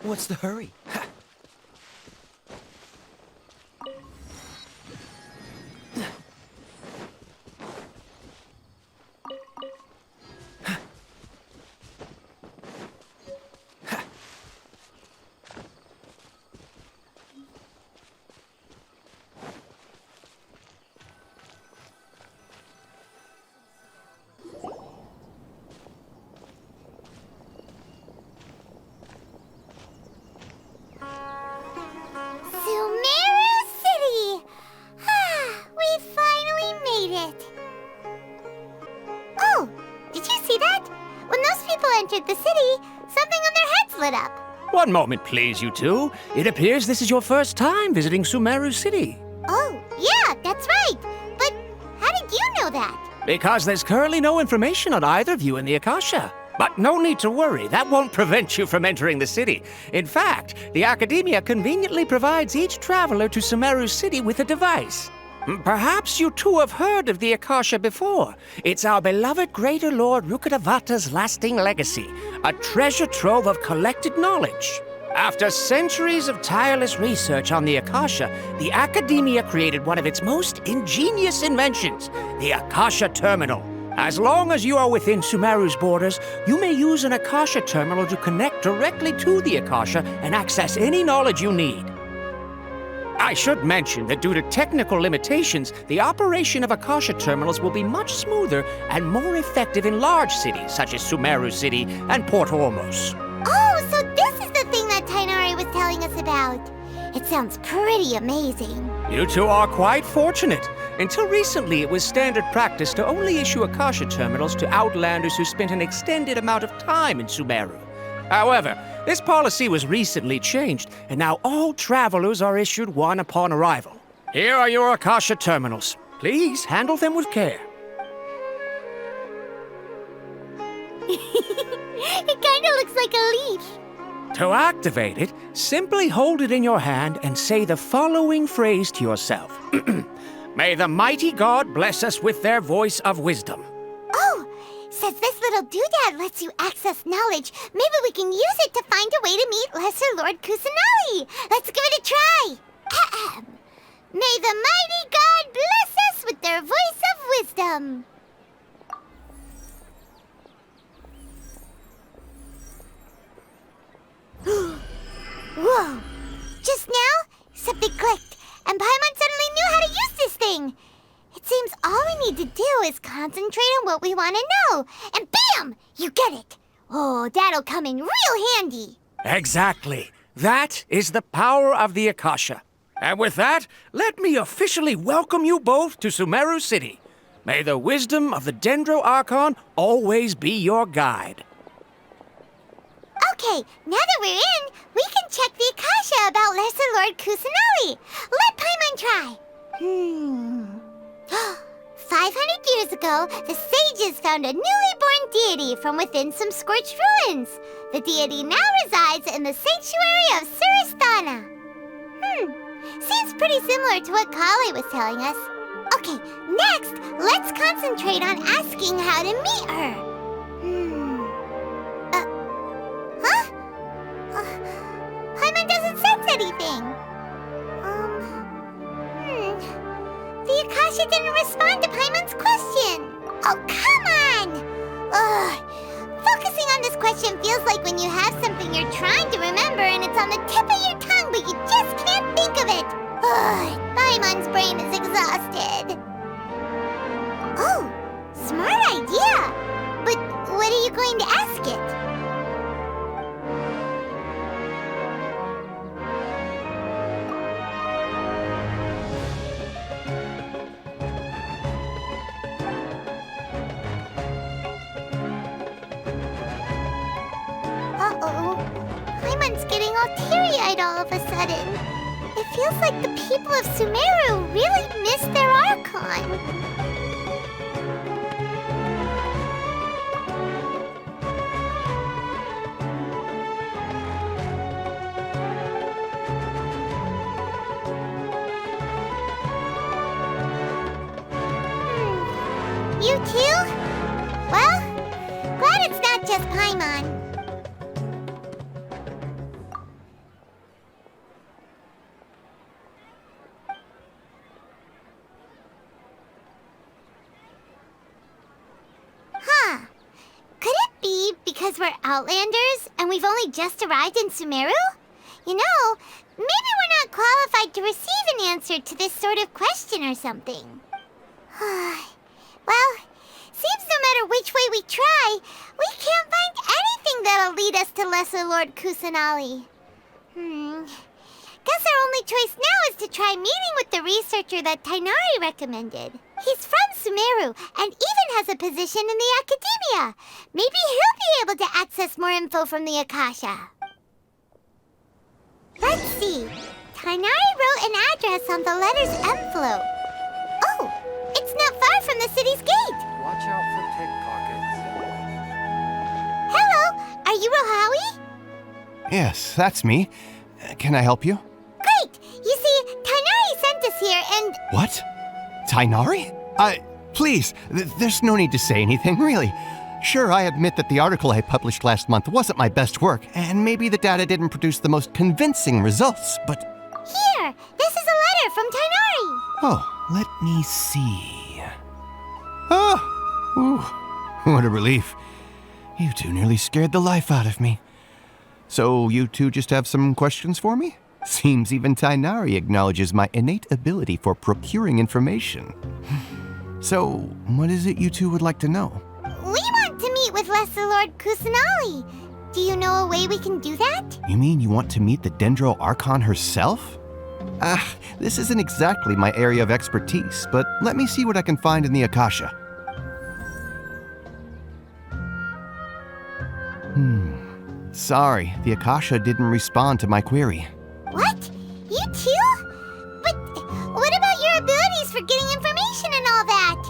What's the hurry? The city, something on their heads lit up. One moment, please, you two. It appears this is your first time visiting Sumeru City. Oh, yeah, that's right. But how did you know that? Because there's currently no information on either of you in the Akasha. But no need to worry, that won't prevent you from entering the city. In fact, the Academia conveniently provides each traveler to Sumeru City with a device. Perhaps you two have heard of the Akasha before. It's our beloved Greater Lord Rukkhadevata's lasting legacy, a treasure trove of collected knowledge. After centuries of tireless research on the Akasha, the Academia created one of its most ingenious inventions, the Akasha Terminal. As long as you are within Sumeru's borders, you may use an Akasha Terminal to connect directly to the Akasha and access any knowledge you need. I should mention that due to technical limitations, the operation of Akasha terminals will be much smoother and more effective in large cities such as Sumeru City and Port Ormos. Oh, so this is the thing that Tainari was telling us about. It sounds pretty amazing. You two are quite fortunate. Until recently, it was standard practice to only issue Akasha terminals to outlanders who spent an extended amount of time in Sumeru. However, this policy was recently changed, and now all travelers are issued one upon arrival. Here are your Akasha terminals. Please handle them with care. It kinda looks like a leaf. To activate it, simply hold it in your hand and say the following phrase to yourself. May the mighty God bless us with their voice of wisdom. Oh! Since this little doodad lets you access knowledge, maybe we can use it to find a way to meet Lesser Lord Kusanali. Let's give it a try. Ahem. May the mighty God bless us with their voice of wisdom. Whoa! Just now, something clicked, and Paimon suddenly knew how to use this thing. It seems all we need to do is concentrate on what we want to know, and bam! You get it! Oh, that'll come in real handy. Exactly. That is the power of the Akasha. And with that, let me officially welcome you both to Sumeru City. May the wisdom of the Dendro Archon always be your guide. Okay, now that we're in, we can check the Akasha about Lesser Lord Kusanali. Let Paimon try. 500 years ago, the sages found a newly born deity from within some scorched ruins. The deity now resides in the sanctuary of Suristana. Seems pretty similar to what Kali was telling us. Okay, next, let's concentrate on asking how to meet her. Paimon doesn't sense anything. The Akasha didn't respond to Paimon's question. Oh, come on! Ugh. Focusing on this question feels like when you have something you're trying to remember and it's on the tip of your tongue, but you just can't think of it. Ugh. Paimon's brain is exhausted. Oh, smart idea. But what are you going to ask it? Paimon's getting all teary-eyed all of a sudden. It feels like the people of Sumeru really miss their Archon. You too? Well, glad it's not just Paimon. because we're Outlanders and we've only just arrived in Sumeru? You know, maybe we're not qualified to receive an answer to this sort of question or something. Well, seems no matter which way we try, we can't find anything that'll lead us to Lesser Lord Kusanali. Guess our only choice now is to try meeting with the researcher that Tainari recommended. He's from Sumeru and even has a position in the Academia. Maybe he'll be able to access more info from the Akasha. Let's see. Tainari wrote an address on the letter's envelope. Oh, it's not far from the city's gate. Watch out for pickpockets. Hello, are you Rohawi? Yes, that's me. Can I help you? Great! You see, Tainari sent us here and... What? Tainari? Please, there's no need to say anything, really. Sure, I admit that the article I published last month wasn't my best work, and maybe the data didn't produce the most convincing results, but... Here! This is a letter from Tainari! Oh, let me see... Oh! Ooh, what a relief. You two nearly scared the life out of me. So you two just have some questions for me? Seems even Tainari acknowledges my innate ability for procuring information. So, what is it you two would like to know? We want to meet with Lesser Lord Kusanali. Do you know a way we can do that? You mean you want to meet the Dendro Archon herself? This isn't exactly my area of expertise, but let me see what I can find in the Akasha. Sorry, the Akasha didn't respond to my query. What? You too? But what about your abilities for getting information and all that?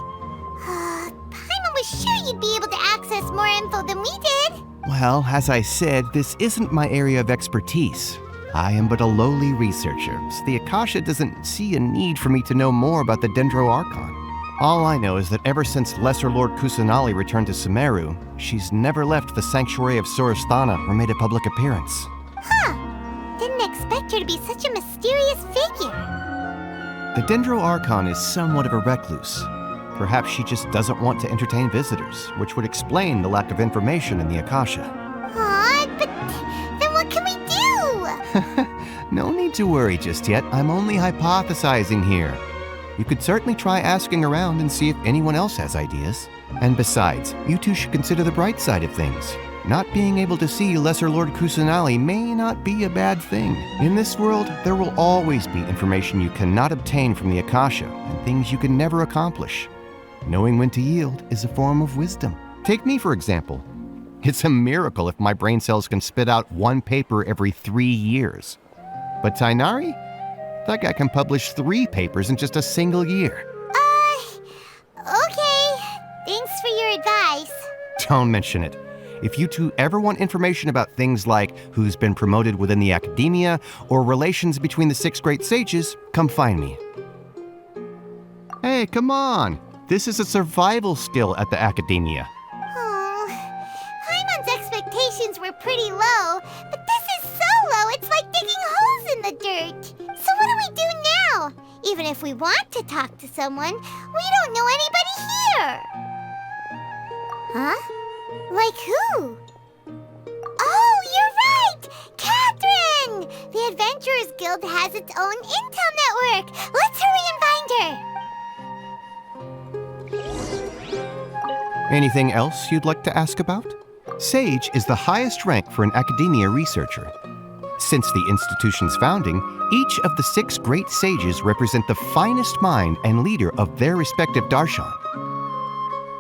Paimon was sure you'd be able to access more info than we did. Well, as I said, this isn't my area of expertise. I am but a lowly researcher, so the Akasha doesn't see a need for me to know more about the Dendro Archon. All I know is that ever since Lesser Lord Kusanali returned to Sumeru, she's never left the Sanctuary of Sorasthana or made a public appearance. Didn't expect her to be such a mysterious figure. The Dendro Archon is somewhat of a recluse. Perhaps she just doesn't want to entertain visitors, which would explain the lack of information in the Akasha. But then what can we do? No need to worry just yet. I'm only hypothesizing here. You could certainly try asking around and see if anyone else has ideas. And besides, you two should consider the bright side of things. Not being able to see Lesser Lord Kusanali may not be a bad thing. In this world, there will always be information you cannot obtain from the Akasha and things you can never accomplish. Knowing when to yield is a form of wisdom. Take me, for example. It's a miracle if my brain cells can spit out one paper every 3 years. But Tainari? That guy can publish 3 papers in just a single year. Okay. Thanks for your advice. Don't mention it. If you two ever want information about things like who's been promoted within the Academia or relations between the 6 great sages, come find me. Hey, come on. This is a survival skill at the Academia. Paimon's expectations were pretty low, but this is so low it's like digging holes in the dirt. So what do we do now? Even if we want to talk to someone, we don't know anybody here. Huh? Like who? Oh, you're right! Catherine! The Adventurers Guild has its own intel network. Let's hurry and find her. Anything else you'd like to ask about? Sage is the highest rank for an Academia researcher. Since the institution's founding, each of the 6 great sages represent the finest mind and leader of their respective darshan.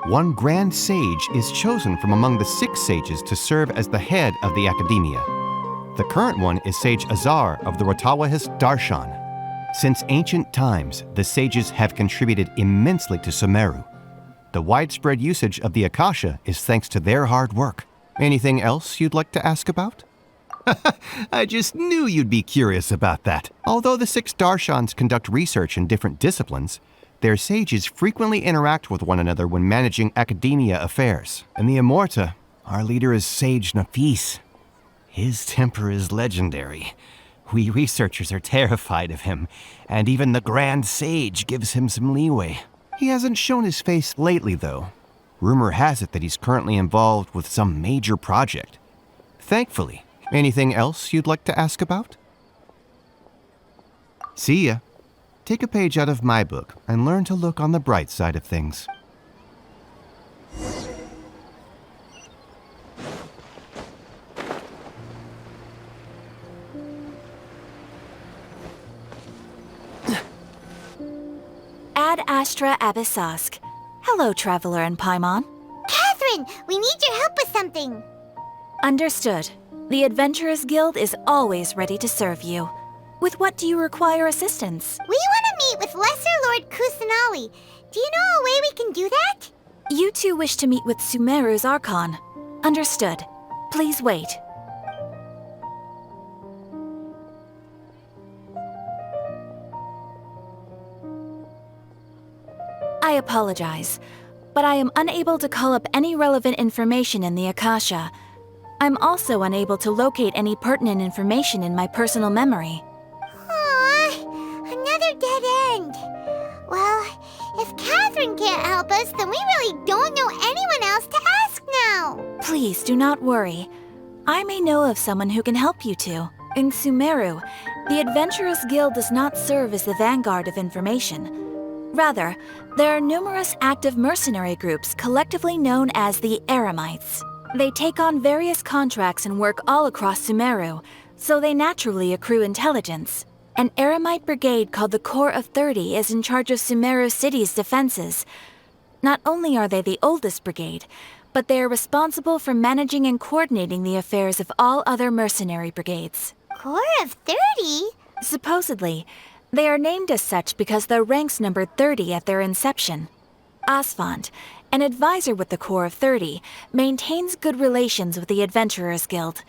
One grand sage is chosen from among the 6 sages to serve as the head of the Academia. The current one is Sage Azar of the Rotawahist Darshan. Since ancient times, the sages have contributed immensely to Sumeru. The widespread usage of the Akasha is thanks to their hard work. Anything else you'd like to ask about? I just knew you'd be curious about that. Although the 6 Darshans conduct research in different disciplines, their sages frequently interact with one another when managing Academia affairs. In the Immorta, our leader is Sage Nafis. His temper is legendary. We researchers are terrified of him, and even the Grand Sage gives him some leeway. He hasn't shown his face lately, though. Rumor has it that he's currently involved with some major project. Thankfully. Anything else you'd like to ask about? See ya. Take a page out of my book and learn to look on the bright side of things. Ad Astra Abyssosk. Hello, Traveler and Paimon. Catherine, we need your help with something. Understood. The Adventurers Guild is always ready to serve you. With what do you require assistance? We want to meet with Lesser Lord Kusanali. Do you know a way we can do that? You two wish to meet with Sumeru's Archon. Understood. Please wait. I apologize, but I am unable to call up any relevant information in the Akasha. I'm also unable to locate any pertinent information in my personal memory. Aww, another dead end. Well, if Catherine can't help us, then we really don't know anyone else to ask now. Please do not worry. I may know of someone who can help you two. In Sumeru, the Adventurers Guild does not serve as the vanguard of information. Rather, there are numerous active mercenary groups collectively known as the Eremites. They take on various contracts and work all across Sumeru, so they naturally accrue intelligence. An Eremite brigade called the Corps of 30 is in charge of Sumeru City's defenses. Not only are they the oldest brigade, but they are responsible for managing and coordinating the affairs of all other mercenary brigades. Corps of 30? Supposedly, they are named as such because their ranks numbered 30 at their inception. Asfand, an advisor with the Corps of 30, maintains good relations with the Adventurers Guild.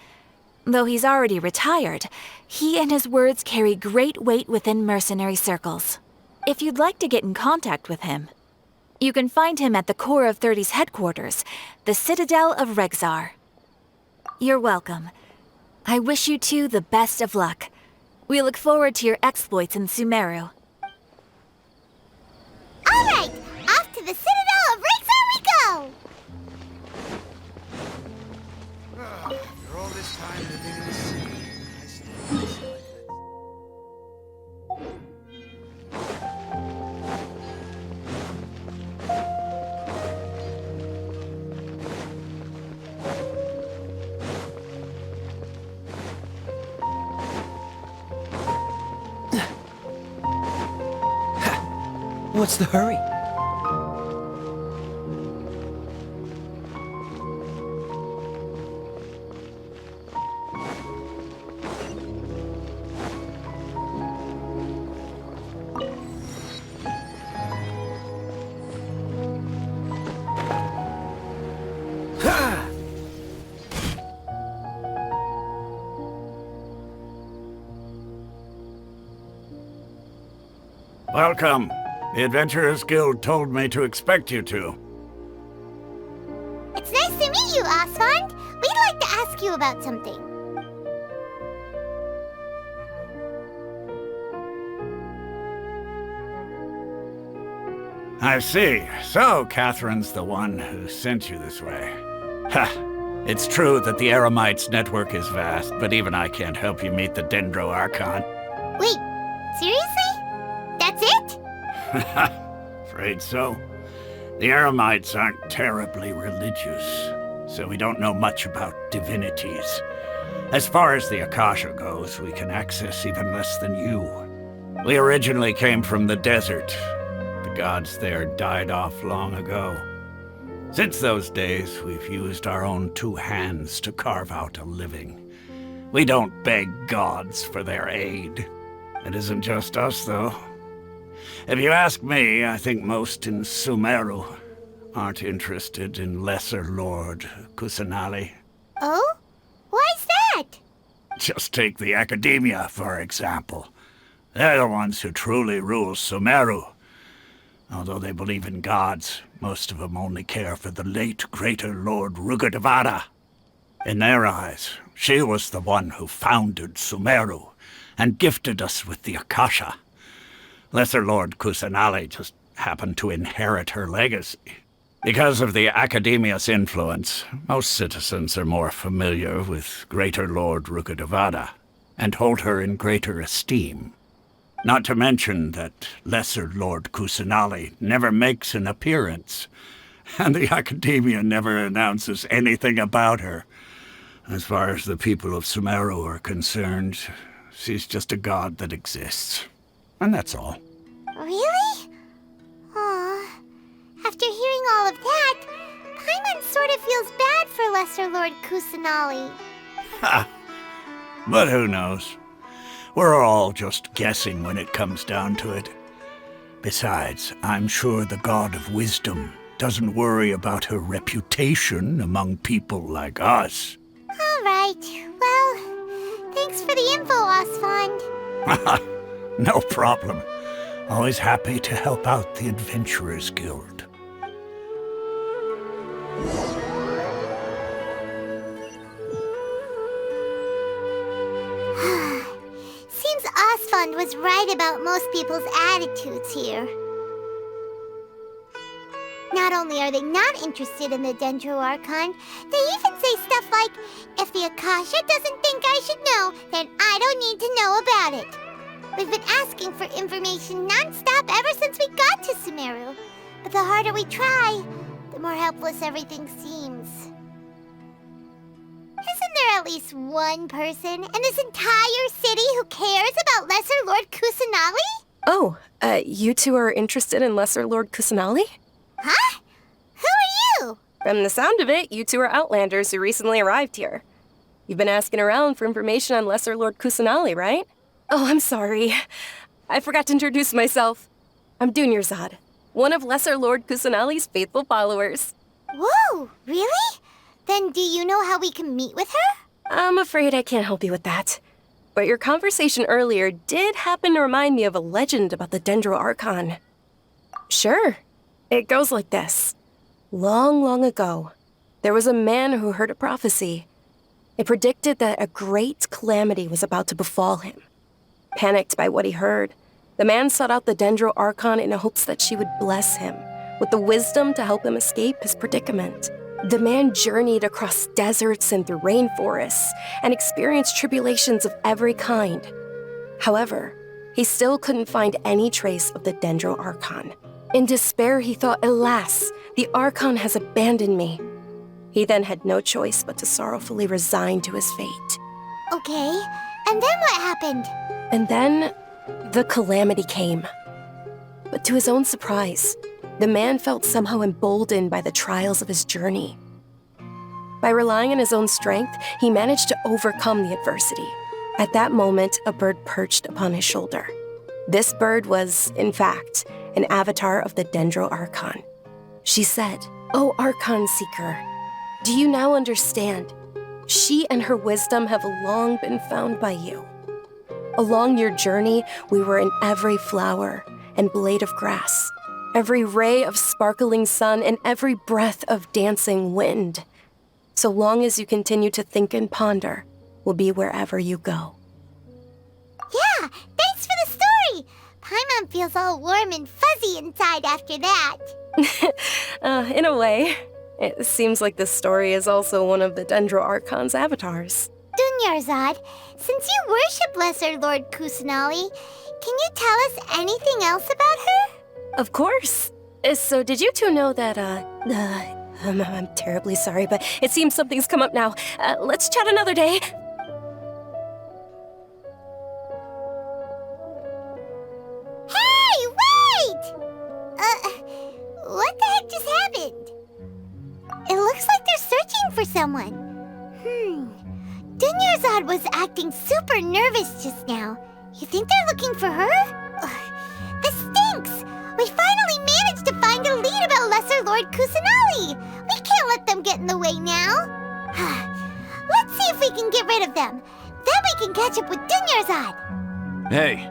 Though he's already retired, he and his words carry great weight within mercenary circles. If you'd like to get in contact with him, you can find him at the Corps of 30's headquarters, the Citadel of Regzar. You're welcome. I wish you two the best of luck. We look forward to your exploits in Sumeru. All right, off to the Citadel of Rexar we go! After all this time living in the sea, I still miss like this. What's the hurry? Welcome. The Adventurers Guild told me to expect you two. It's nice to meet you, Asfand. We'd like to ask you about something. I see. So, Catherine's the one who sent you this way. Ha! It's true that the Eremites' network is vast, but even I can't help you meet the Dendro Archon. Wait, seriously? That's it? Afraid so. The Eremites aren't terribly religious, so we don't know much about divinities. As far as the Akasha goes, we can access even less than you. We originally came from the desert. The gods there died off long ago. Since those days, we've used our own two hands to carve out a living. We don't beg gods for their aid. It isn't just us, though. If you ask me, I think most in Sumeru aren't interested in Lesser Lord Kusanali. Oh? Why's that? Just take the Academia, for example. They're the ones who truly rule Sumeru. Although they believe in gods, most of them only care for the late Greater Lord Rugadavara. In their eyes, she was the one who founded Sumeru and gifted us with the Akasha. Lesser Lord Kusanali just happened to inherit her legacy. Because of the Academia's influence, most citizens are more familiar with Greater Lord Rukkhadevada and hold her in greater esteem. Not to mention that Lesser Lord Kusanali never makes an appearance, and the Academia never announces anything about her. As far as the people of Sumeru are concerned, she's just a god that exists. And that's all. Really? Aw. After hearing all of that, Paimon sort of feels bad for Lesser Lord Kusanali. Ha! But who knows? We're all just guessing when it comes down to it. Besides, I'm sure the God of Wisdom doesn't worry about her reputation among people like us. All right. Well, thanks for the info, Osfond. No problem. Always happy to help out the Adventurers Guild. Seems Osfond was right about most people's attitudes here. Not only are they not interested in the Dendro Archon, they even say stuff like, if the Akasha doesn't think I should know, then I don't need to know about it. We've been asking for information non-stop ever since we got to Sumeru. But the harder we try, the more helpless everything seems. Isn't there at least one person in this entire city who cares about Lesser Lord Kusanali? Oh, you two are interested in Lesser Lord Kusanali? Huh? Who are you? From the sound of it, you two are Outlanders who recently arrived here. You've been asking around for information on Lesser Lord Kusanali, right? Oh, I'm sorry. I forgot to introduce myself. I'm Dunyarzad, one of Lesser Lord Kusanali's faithful followers. Whoa, really? Then do you know how we can meet with her? I'm afraid I can't help you with that. But your conversation earlier did happen to remind me of a legend about the Dendro Archon. Sure. It goes like this. Long, long ago, there was a man who heard a prophecy. It predicted that a great calamity was about to befall him. Panicked by what he heard, the man sought out the Dendro Archon in hopes that she would bless him with the wisdom to help him escape his predicament. The man journeyed across deserts and through rainforests and experienced tribulations of every kind. However, he still couldn't find any trace of the Dendro Archon. In despair, he thought, alas, the Archon has abandoned me. He then had no choice but to sorrowfully resign to his fate. Okay, and then what happened? And then, the calamity came. But to his own surprise, the man felt somehow emboldened by the trials of his journey. By relying on his own strength, he managed to overcome the adversity. At that moment, a bird perched upon his shoulder. This bird was, in fact, an avatar of the Dendro Archon. She said, "O Archon Seeker, do you now understand? She and her wisdom have long been found by you. Along your journey, we were in every flower and blade of grass, every ray of sparkling sun, and every breath of dancing wind. So long as you continue to think and ponder, we'll be wherever you go." Yeah, thanks for the story! Paimon feels all warm and fuzzy inside after that. In a way. It seems like this story is also one of the Dendro Archon's avatars. Dunyarzad, since you worship Lesser Lord Kusanali, can you tell us anything else about her? Of course. So did you two know that, I'm terribly sorry, but it seems something's come up now. Let's chat another day. Hey, wait! What the heck just happened? It looks like they're searching for someone. Dunyarzad was acting super nervous just now. You think they're looking for her? Ugh, this stinks! We finally managed to find a lead about Lesser Lord Kusanali! We can't let them get in the way now! Let's see if we can get rid of them. Then we can catch up with Dunyarzad! Hey,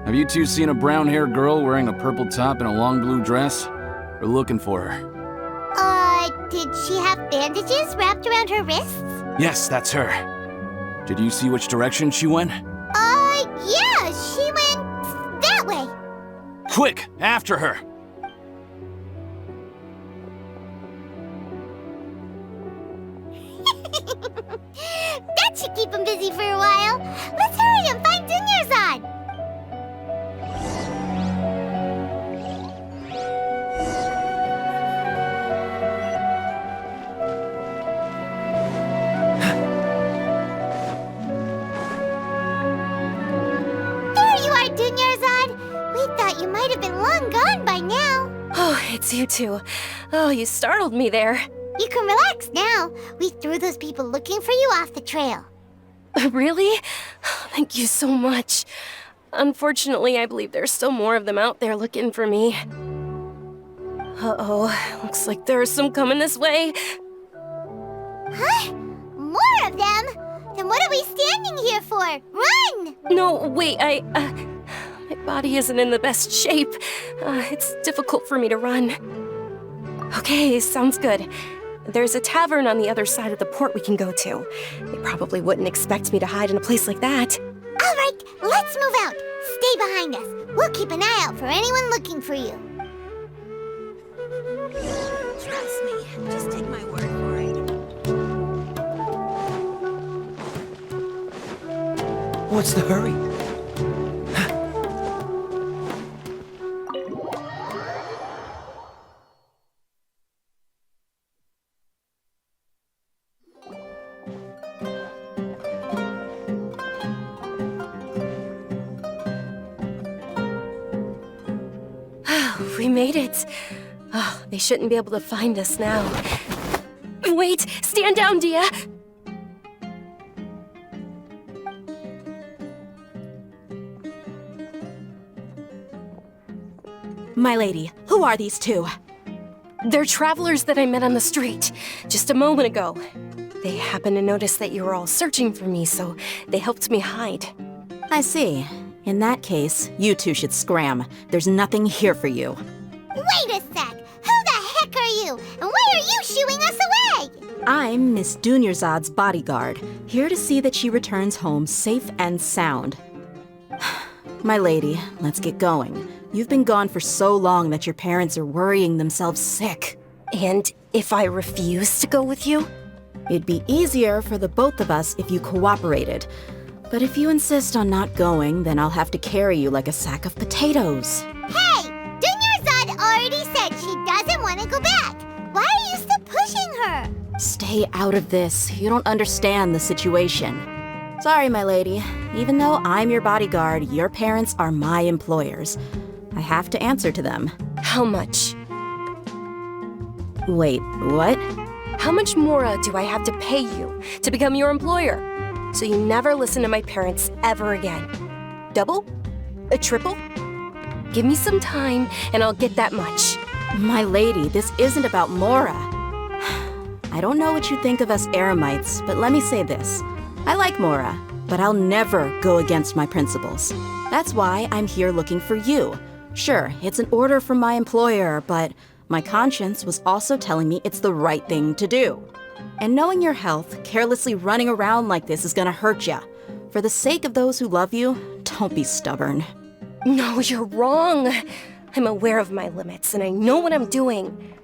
have you two seen a brown-haired girl wearing a purple top and a long blue dress? We're looking for her. Did she have bandages wrapped around her wrists? Yes, that's her. Did you see which direction she went? Yeah, she went that way. Quick, after her! That should keep him busy for a while. Let's hurry and find Dunyarzad. There you are, Dunyarzad. We thought you might have been long gone by now. Oh, it's you two. Oh, you startled me there. You can relax now. We threw those people looking for you off the trail. Really? Thank you so much. Unfortunately, I believe there's still more of them out there looking for me. Uh-oh, looks like there are some coming this way. Huh? More of them? Then what are we standing here for? Run! No, wait, my body isn't in the best shape. It's difficult for me to run. Okay, sounds good. There's a tavern on the other side of the port we can go to. They probably wouldn't expect me to hide in a place like that. All right, let's move out. Stay behind us. We'll keep an eye out for anyone looking for you. Trust me, just take my word for it. What's the hurry? We made it. Oh, they shouldn't be able to find us now. Wait, stand down, Dia. My lady, who are these two? They're travelers that I met on the street just a moment ago. They happened to notice that you were all searching for me, so they helped me hide. I see. In that case, you two should scram. There's nothing here for you. Wait a sec. Who the heck are you? And why are you shooing us away? I'm Miss Dunyarzad's bodyguard, here to see that she returns home safe and sound. My lady, let's get going. You've been gone for so long that your parents are worrying themselves sick. And if I refuse to go with you? It'd be easier for the both of us if you cooperated. But if you insist on not going, then I'll have to carry you like a sack of potatoes. Hey! Dunyarzad already said she doesn't want to go back. Why are you still pushing her? Stay out of this. You don't understand the situation. Sorry, my lady. Even though I'm your bodyguard, your parents are my employers. I have to answer to them. How much? Wait, what? How much more do I have to pay you to become your employer? So you never listen to my parents ever again. Double? A triple? Give me some time and I'll get that much. My lady, this isn't about Mora. I don't know what you think of us Eremites, but let me say this. I like Mora, but I'll never go against my principles. That's why I'm here looking for you. Sure, it's an order from my employer, but my conscience was also telling me it's the right thing to do. And knowing your health, carelessly running around like this is gonna hurt ya. For the sake of those who love you, don't be stubborn. No, you're wrong. I'm aware of my limits and I know what I'm doing.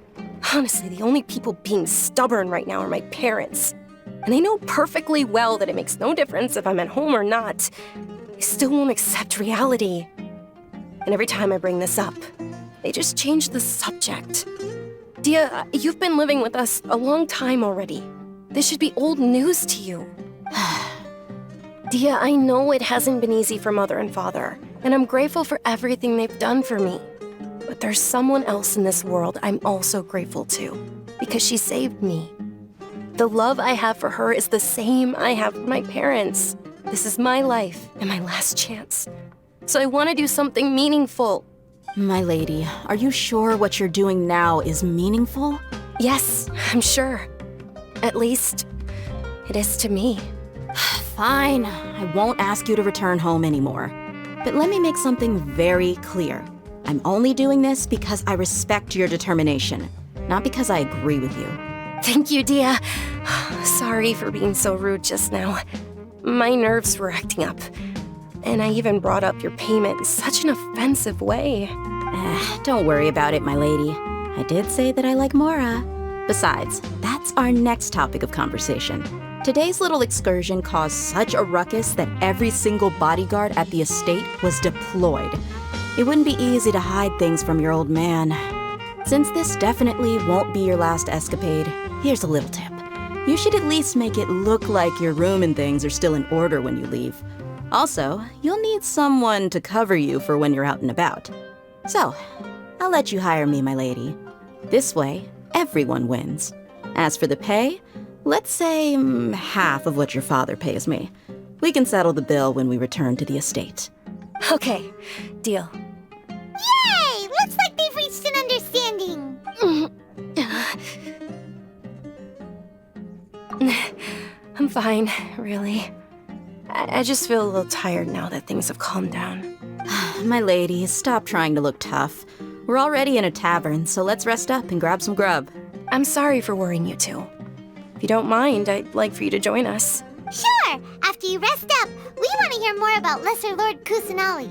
Honestly, the only people being stubborn right now are my parents. And they know perfectly well that it makes no difference if I'm at home or not. They still won't accept reality. And every time I bring this up, they just change the subject. Dia, you've been living with us a long time already. This should be old news to you. Dia, I know it hasn't been easy for Mother and Father, and I'm grateful for everything they've done for me. But there's someone else in this world I'm also grateful to, because she saved me. The love I have for her is the same I have for my parents. This is my life and my last chance. So I want to do something meaningful. My lady, are you sure what you're doing now is meaningful? Yes, I'm sure. At least, it is to me. Fine, I won't ask you to return home anymore. But let me make something very clear. I'm only doing this because I respect your determination, not because I agree with you. Thank you, Dia. Sorry for being so rude just now. My nerves were acting up. And I even brought up your payment in such an offensive way. Don't worry about it, my lady. I did say that I like Mora. Besides, that's our next topic of conversation. Today's little excursion caused such a ruckus that every single bodyguard at the estate was deployed. It wouldn't be easy to hide things from your old man. Since this definitely won't be your last escapade, here's a little tip. You should at least make it look like your room and things are still in order when you leave. Also, you'll need someone to cover you for when you're out and about. So, I'll let you hire me, my lady. This way, everyone wins. As for the pay, let's say half of what your father pays me. We can settle the bill when we return to the estate. Okay, deal. Yay! Looks like they've reached an understanding. I'm fine, really. I just feel a little tired now that things have calmed down. My lady, stop trying to look tough. We're already in a tavern, so let's rest up and grab some grub. I'm sorry for worrying you two. If you don't mind, I'd like for you to join us. Sure! After you rest up, we want to hear more about Lesser Lord Kusanali.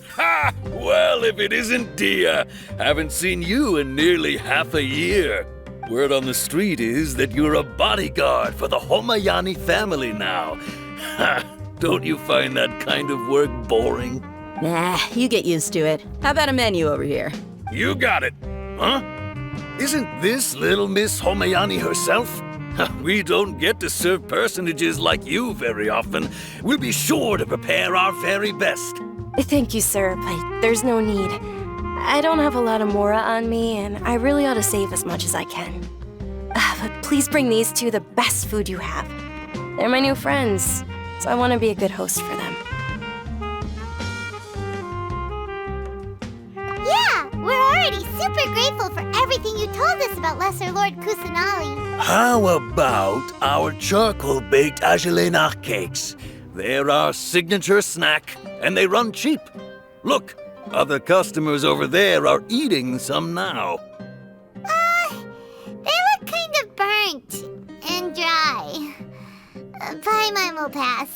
Ha! Well, if it isn't Dia. Haven't seen you in nearly half a year. Word on the street is that you're a bodyguard for the Homayani family now. Ha! Don't you find that kind of work boring? Nah, you get used to it. How about a menu over here? You got it. Huh? Isn't this little Miss Homayani herself? We don't get to serve personages like you very often. We'll be sure to prepare our very best. Thank you, sir, but there's no need. I don't have a lot of Mora on me, and I really ought to save as much as I can. But please bring these two the best food you have. They're my new friends, so I want to be a good host for them. Yeah, we're already super grateful for everything you told us about Lesser Lord Kusanali. How about our charcoal-baked Agelenach cakes? They're our signature snack, and they run cheap. Look, other customers over there are eating some now. They look kind of burnt and dry. Paimon will pass.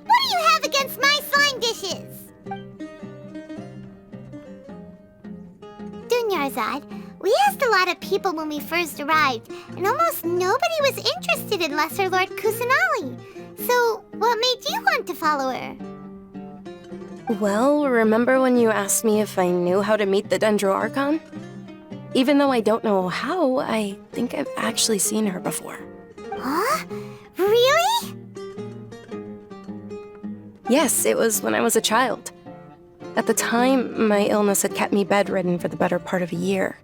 What do you have against my slime dishes? Dunyarzad, we asked a lot of people when we first arrived, and almost nobody was interested in Lesser Lord Kusanali. So, what made you want to follow her? Well, remember when you asked me if I knew how to meet the Dendro Archon? Even though I don't know how, I think I've actually seen her before. Huh? Really? Yes, it was when I was a child. At the time, my illness had kept me bedridden for the better part of a year.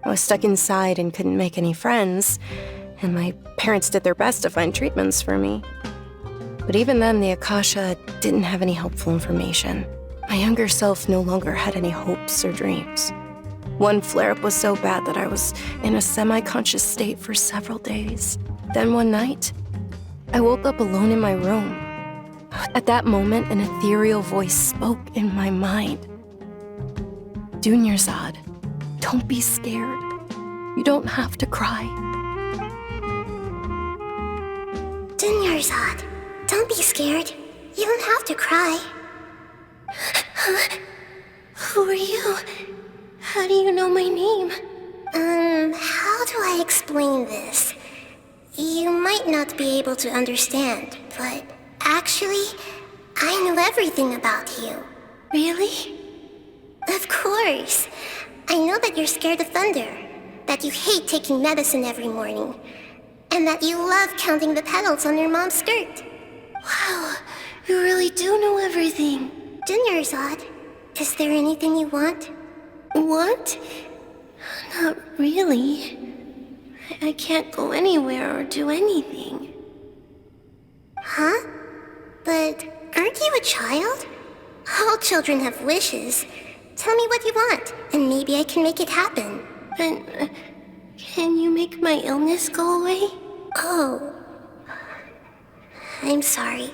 I was stuck inside and couldn't make any friends, and my parents did their best to find treatments for me. But even then, the Akasha didn't have any helpful information. My younger self no longer had any hopes or dreams. One flare-up was so bad that I was in a semi-conscious state for several days. Then one night, I woke up alone in my room. At that moment, an ethereal voice spoke in my mind. Dunyarzad, don't be scared. You don't have to cry. Dunyarzad, don't be scared. You don't have to cry. Who are you? How do you know my name? How do I explain this? You might not be able to understand, but actually, I know everything about you. Really? Of course. I know that you're scared of thunder, that you hate taking medicine every morning, and that you love counting the petals on your mom's skirt. Wow, you really do know everything. Dunyarzad, is there anything you want? Want? Not really. I can't go anywhere or do anything. Huh? But aren't you a child? All children have wishes. Tell me what you want, and maybe I can make it happen. But can you make my illness go away? Oh. I'm sorry.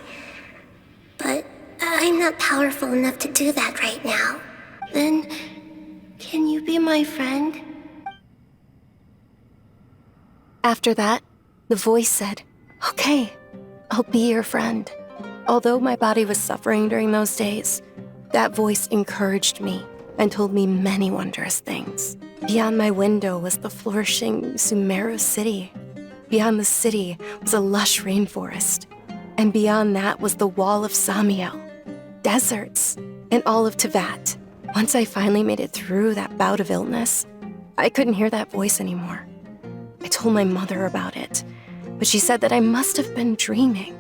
But I'm not powerful enough to do that right now. Then, can you be my friend? After that, the voice said, "Okay, I'll be your friend." Although my body was suffering during those days, that voice encouraged me and told me many wondrous things. Beyond my window was the flourishing Sumeru city. Beyond the city was a lush rainforest. And beyond that was the wall of Samiel, deserts, and all of Tevat. Once I finally made it through that bout of illness, I couldn't hear that voice anymore. I told my mother about it, but she said that I must have been dreaming.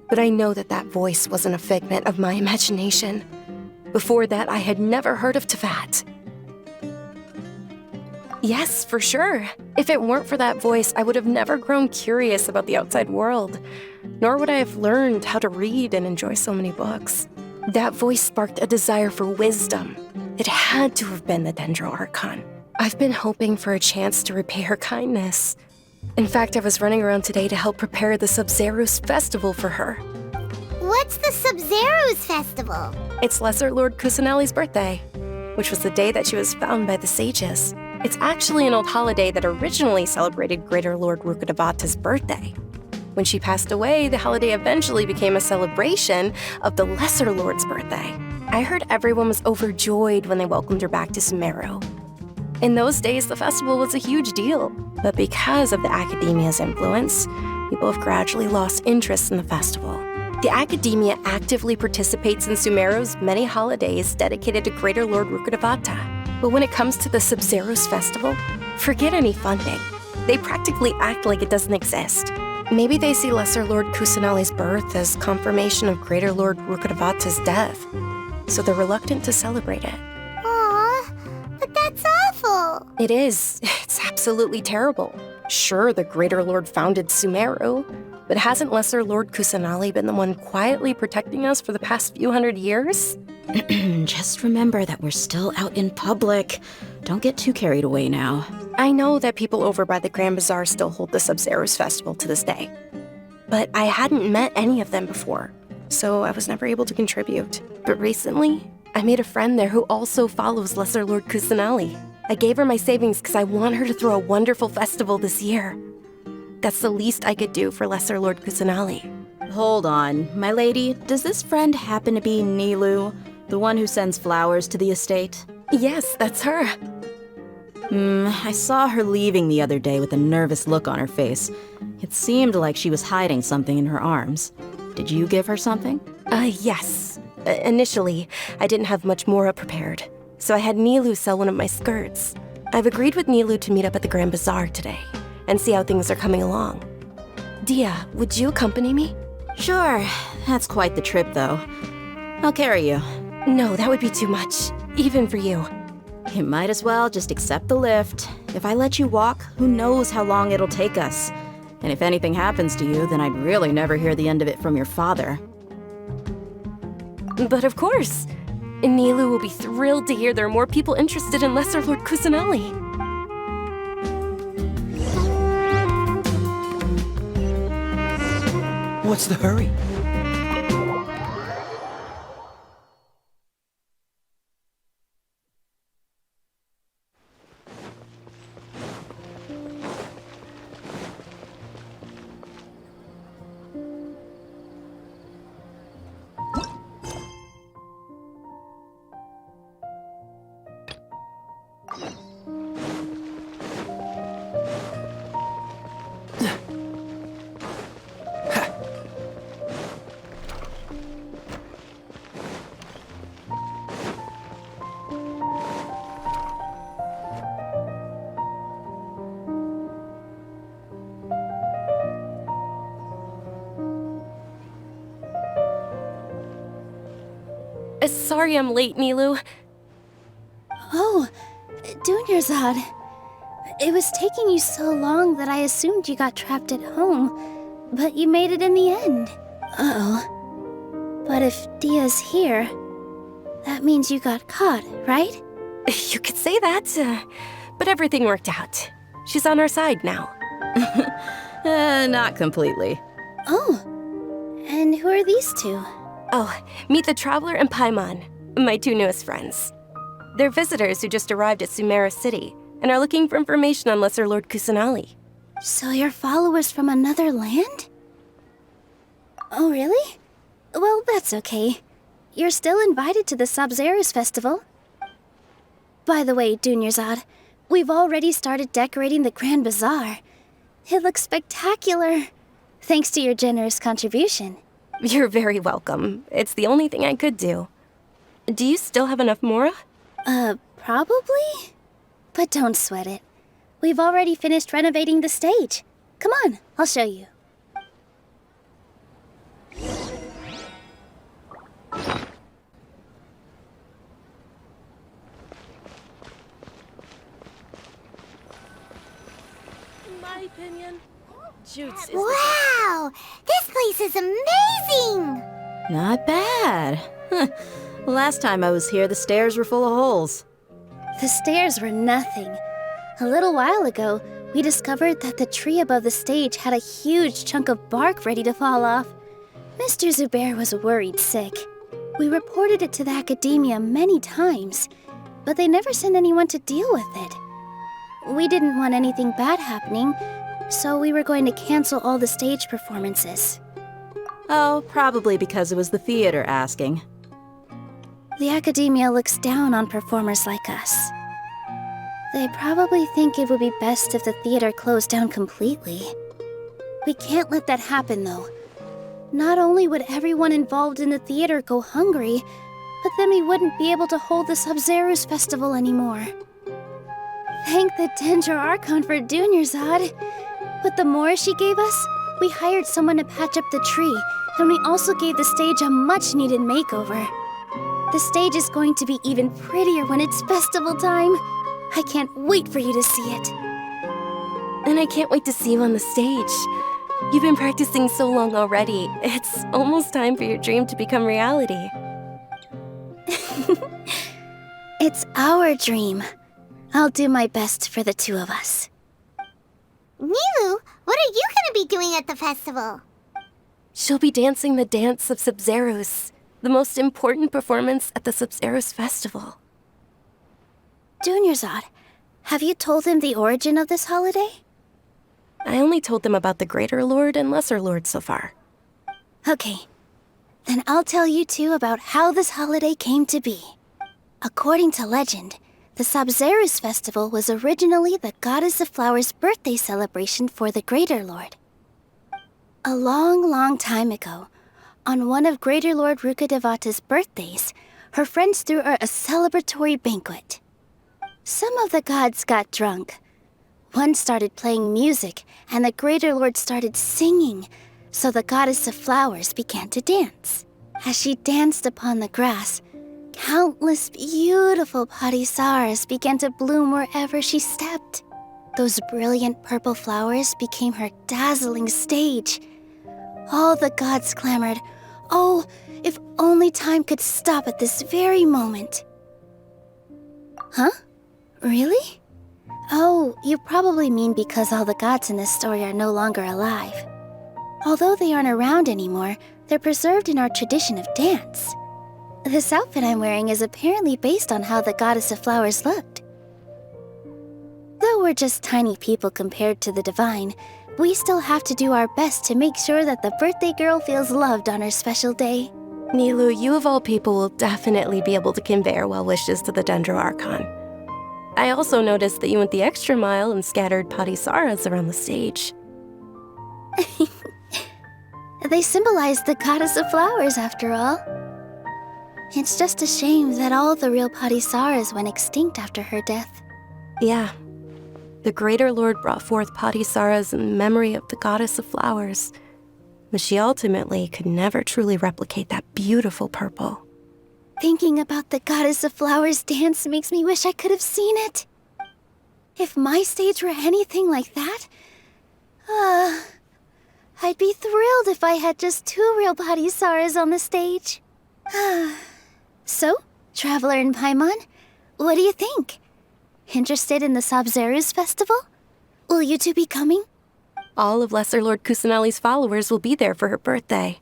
But I know that that voice wasn't a figment of my imagination. Before that, I had never heard of Tevat. Yes, for sure. If it weren't for that voice, I would have never grown curious about the outside world, nor would I have learned how to read and enjoy so many books. That voice sparked a desire for wisdom. It had to have been the Dendro Archon. I've been hoping for a chance to repay her kindness. In fact, I was running around today to help prepare the Sub-Zerus festival for her. What's the Sub-Zerus festival? It's Lesser Lord Kusanali's birthday, which was the day that she was found by the sages. It's actually an old holiday that originally celebrated Greater Lord Rukkhadevata's birthday. When she passed away, the holiday eventually became a celebration of the Lesser Lord's birthday. I heard everyone was overjoyed when they welcomed her back to Sumeru. In those days, the festival was a huge deal, but because of the Academia's influence, people have gradually lost interest in the festival. The Academia actively participates in Sumeru's many holidays dedicated to Greater Lord Rukkhadevata. But when it comes to the Sub-Zerus festival, forget any funding. They practically act like it doesn't exist. Maybe they see Lesser Lord Kusanali's birth as confirmation of Greater Lord Rukkhadevata's death, so they're reluctant to celebrate it. Aw, but that's awful. It is. It's absolutely terrible. Sure, the Greater Lord founded Sumeru, but hasn't Lesser Lord Kusanali been the one quietly protecting us for the past few hundred years? Just remember that we're still out in public. Don't get too carried away now. I know that people over by the Grand Bazaar still hold the Sub-Zerus festival to this day, but I hadn't met any of them before, so I was never able to contribute. But recently, I made a friend there who also follows Lesser Lord Kusanali. I gave her my savings because I want her to throw a wonderful festival this year. That's the least I could do for Lesser Lord Kusanali. Hold on, my lady. Does this friend happen to be Nilu, the one who sends flowers to the estate? Yes, that's her. I saw her leaving the other day with a nervous look on her face. It seemed like she was hiding something in her arms. Did you give her something? Yes. Initially, I didn't have much more prepared, so I had Nilu sell one of my skirts. I've agreed with Nilu to meet up at the Grand Bazaar today and see how things are coming along. Dia, would you accompany me? Sure. That's quite the trip, though. I'll carry you. No, that would be too much, even for you. You might as well just accept the lift. If I let you walk, who knows how long it'll take us. And if anything happens to you, then I'd really never hear the end of it from your father. But of course. Nilu will be thrilled to hear there are more people interested in Lesser Lord Kusanali. What's the hurry? Sorry I'm late, Nilu. Oh, Dunyarzad. It was taking you so long that I assumed you got trapped at home, but you made it in the end. Uh-oh. But if Dia's here, that means you got caught, right? You could say that, but everything worked out. She's on our side now. Not completely. Oh, and who are these two? Oh, meet the Traveler and Paimon, my two newest friends. They're visitors who just arrived at Sumeru City and are looking for information on Lesser Lord Kusanali. So you're followers from another land? Oh, really? Well, that's okay. You're still invited to the Sabzeruz festival. By the way, Dunyarzad, we've already started decorating the Grand Bazaar. It looks spectacular, thanks to your generous contribution. You're very welcome. It's the only thing I could do. Do you still have enough Mora? Probably? But don't sweat it. We've already finished renovating the stage. Come on, I'll show you. In my opinion, Jude's is Wow! This place is amazing! Not bad. Last time I was here, the stairs were full of holes. The stairs were nothing. A little while ago, we discovered that the tree above the stage had a huge chunk of bark ready to fall off. Mr. Zubair was worried sick. We reported it to the academia many times, but they never sent anyone to deal with it. We didn't want anything bad happening, so we were going to cancel all the stage performances. Oh, probably because it was the theater asking. The academia looks down on performers like us. They probably think it would be best if the theater closed down completely. We can't let that happen, though. Not only would everyone involved in the theater go hungry, but then we wouldn't be able to hold the Sabzeruz festival anymore. Thank the Dendro Archon for Dunyarzad. With the Mora she gave us, we hired someone to patch up the tree, and we also gave the stage a much-needed makeover. The stage is going to be even prettier when it's festival time. I can't wait for you to see it. And I can't wait to see you on the stage. You've been practicing so long already. It's almost time for your dream to become reality. It's our dream. I'll do my best for the two of us. Nilu, what are you gonna be doing at the festival? She'll be dancing the dance of Sabzeruz, the most important performance at the Sabzeruz festival. Dunyarzad, have you told him the origin of this holiday? I only told them about the Greater Lord and Lesser Lord so far. Okay, then I'll tell you two about how this holiday came to be. According to legend, the Sabzeruz festival was originally the Goddess of Flowers' birthday celebration for the Greater Lord. A long, long time ago, on one of Greater Lord Rukkhadevata's birthdays, her friends threw her a celebratory banquet. Some of the gods got drunk. One started playing music, and the Greater Lord started singing, so the Goddess of Flowers began to dance. As she danced upon the grass, countless beautiful parisaras began to bloom wherever she stepped. Those brilliant purple flowers became her dazzling stage. All the gods clamored, "Oh, if only time could stop at this very moment." Huh? Really? Oh, you probably mean because all the gods in this story are no longer alive. Although they aren't around anymore, they're preserved in our tradition of dance. This outfit I'm wearing is apparently based on how the Goddess of Flowers looked. Though we're just tiny people compared to the divine, we still have to do our best to make sure that the birthday girl feels loved on her special day. Nilu, you of all people will definitely be able to convey our well wishes to the Dendro Archon. I also noticed that you went the extra mile and scattered parisaras around the stage. They symbolize the Goddess of Flowers, after all. It's just a shame that all the real parisaras went extinct after her death. Yeah. The Greater Lord brought forth parisaras in memory of the Goddess of Flowers, but she ultimately could never truly replicate that beautiful purple. Thinking about the Goddess of Flowers dance makes me wish I could have seen it. If my stage were anything like that, I'd be thrilled if I had just 2 real parisaras on the stage. So, Traveler and Paimon, what do you think? Interested in the Sabzeruz festival? Will you two be coming? All of Lesser Lord Kusanali's followers will be there for her birthday.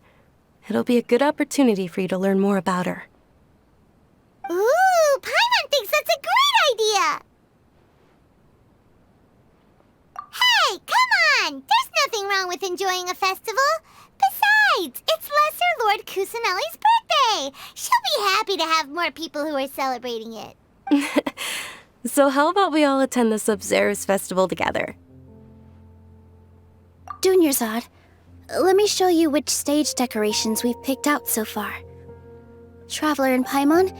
It'll be a good opportunity for you to learn more about her. Ooh, Paimon thinks that's a great idea! Hey, come nothing wrong with enjoying a festival. Besides, it's Lesser Lord Kusanali's birthday. She'll be happy to have more people who are celebrating it. So how about we all attend the Sub-Zero's festival together? Dunyarzad, let me show you which stage decorations we've picked out so far. Traveler and Paimon,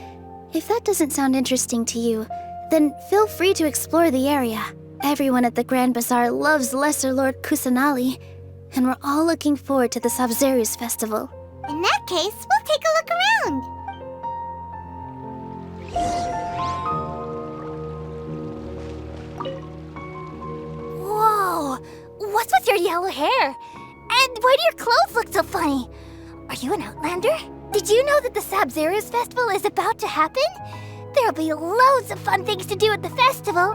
if that doesn't sound interesting to you, then feel free to explore the area. Everyone at the Grand Bazaar loves Lesser Lord Kusanali, and we're all looking forward to the Sub-Zero's festival. In that case, we'll take a look around. Whoa! What's with your yellow hair? And why do your clothes look so funny? Are you an Outlander? Did you know that the Sub-Zero's festival is about to happen? There'll be loads of fun things to do at the festival.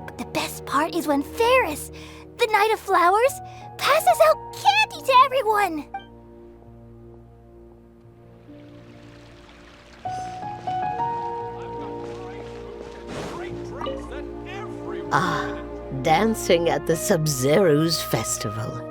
But the best part is when Ferris, the Knight of Flowers, passes out candy to everyone. Dancing at the Sub-Zero's festival.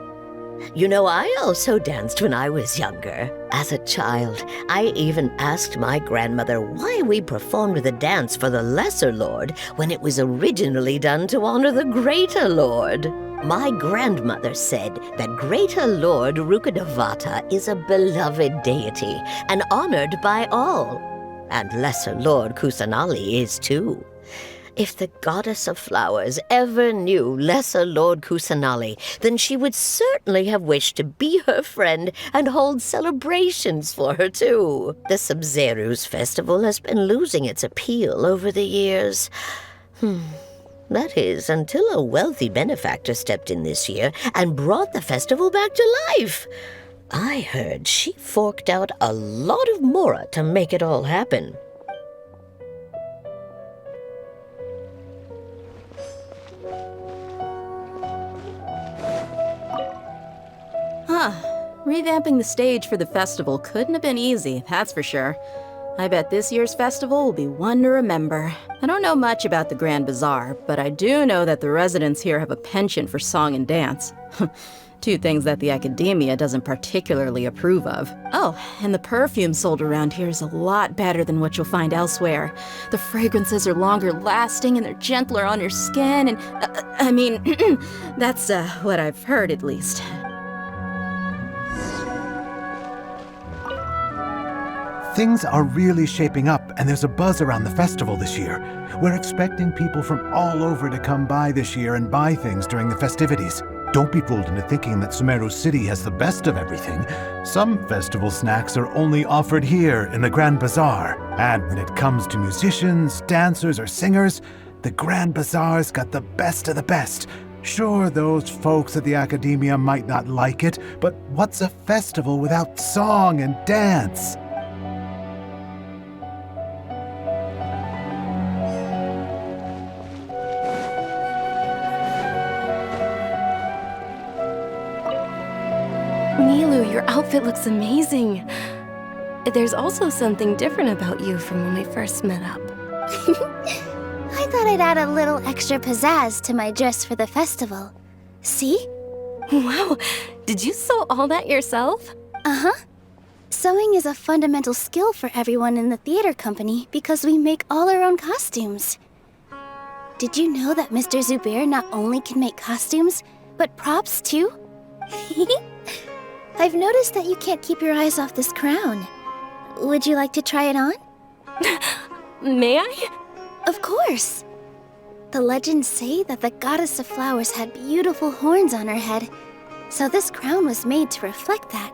You know, I also danced when I was younger. As a child, I even asked my grandmother why we performed the dance for the Lesser Lord when it was originally done to honor the Greater Lord. My grandmother said that Greater Lord Rukkhadevata is a beloved deity and honored by all. And Lesser Lord Kusanali is too. If the Goddess of Flowers ever knew Lesser Lord Kusanali, then she would certainly have wished to be her friend and hold celebrations for her, too. The Sub-Zero's festival has been losing its appeal over the years. That is, until a wealthy benefactor stepped in this year and brought the festival back to life. I heard she forked out a lot of mora to make it all happen. Revamping the stage for the festival couldn't have been easy, that's for sure. I bet this year's festival will be one to remember. I don't know much about the Grand Bazaar, but I do know that the residents here have a penchant for song and dance. Two things that the academia doesn't particularly approve of. Oh, and the perfume sold around here is a lot better than what you'll find elsewhere. The fragrances are longer lasting and they're gentler on your skin and, I mean, that's what I've heard at least. Things are really shaping up, and there's a buzz around the festival this year. We're expecting people from all over to come by this year and buy things during the festivities. Don't be fooled into thinking that Sumeru City has the best of everything. Some festival snacks are only offered here in the Grand Bazaar. And when it comes to musicians, dancers, or singers, the Grand Bazaar's got the best of the best. Sure, those folks at the academia might not like it, but what's a festival without song and dance? Nilu, your outfit looks amazing. There's also something different about you from when we first met up. I thought I'd add a little extra pizzazz to my dress for the festival. See? Wow, did you sew all that yourself? Uh-huh. Sewing is a fundamental skill for everyone in the theater company because we make all our own costumes. Did you know that Mr. Zubair not only can make costumes, but props too? I've noticed that you can't keep your eyes off this crown. Would you like to try it on? May I? Of course. The legends say that the Goddess of Flowers had beautiful horns on her head, so this crown was made to reflect that.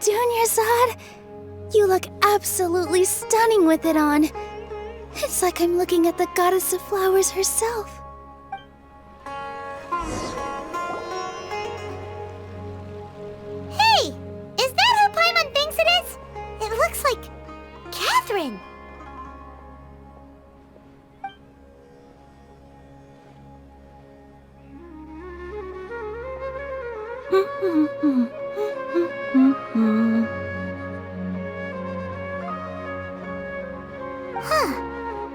Dunyarzad, you look absolutely stunning with it on. It's like I'm looking at the Goddess of Flowers herself. Hey! Is that who Paimon thinks it is? It looks like Catherine.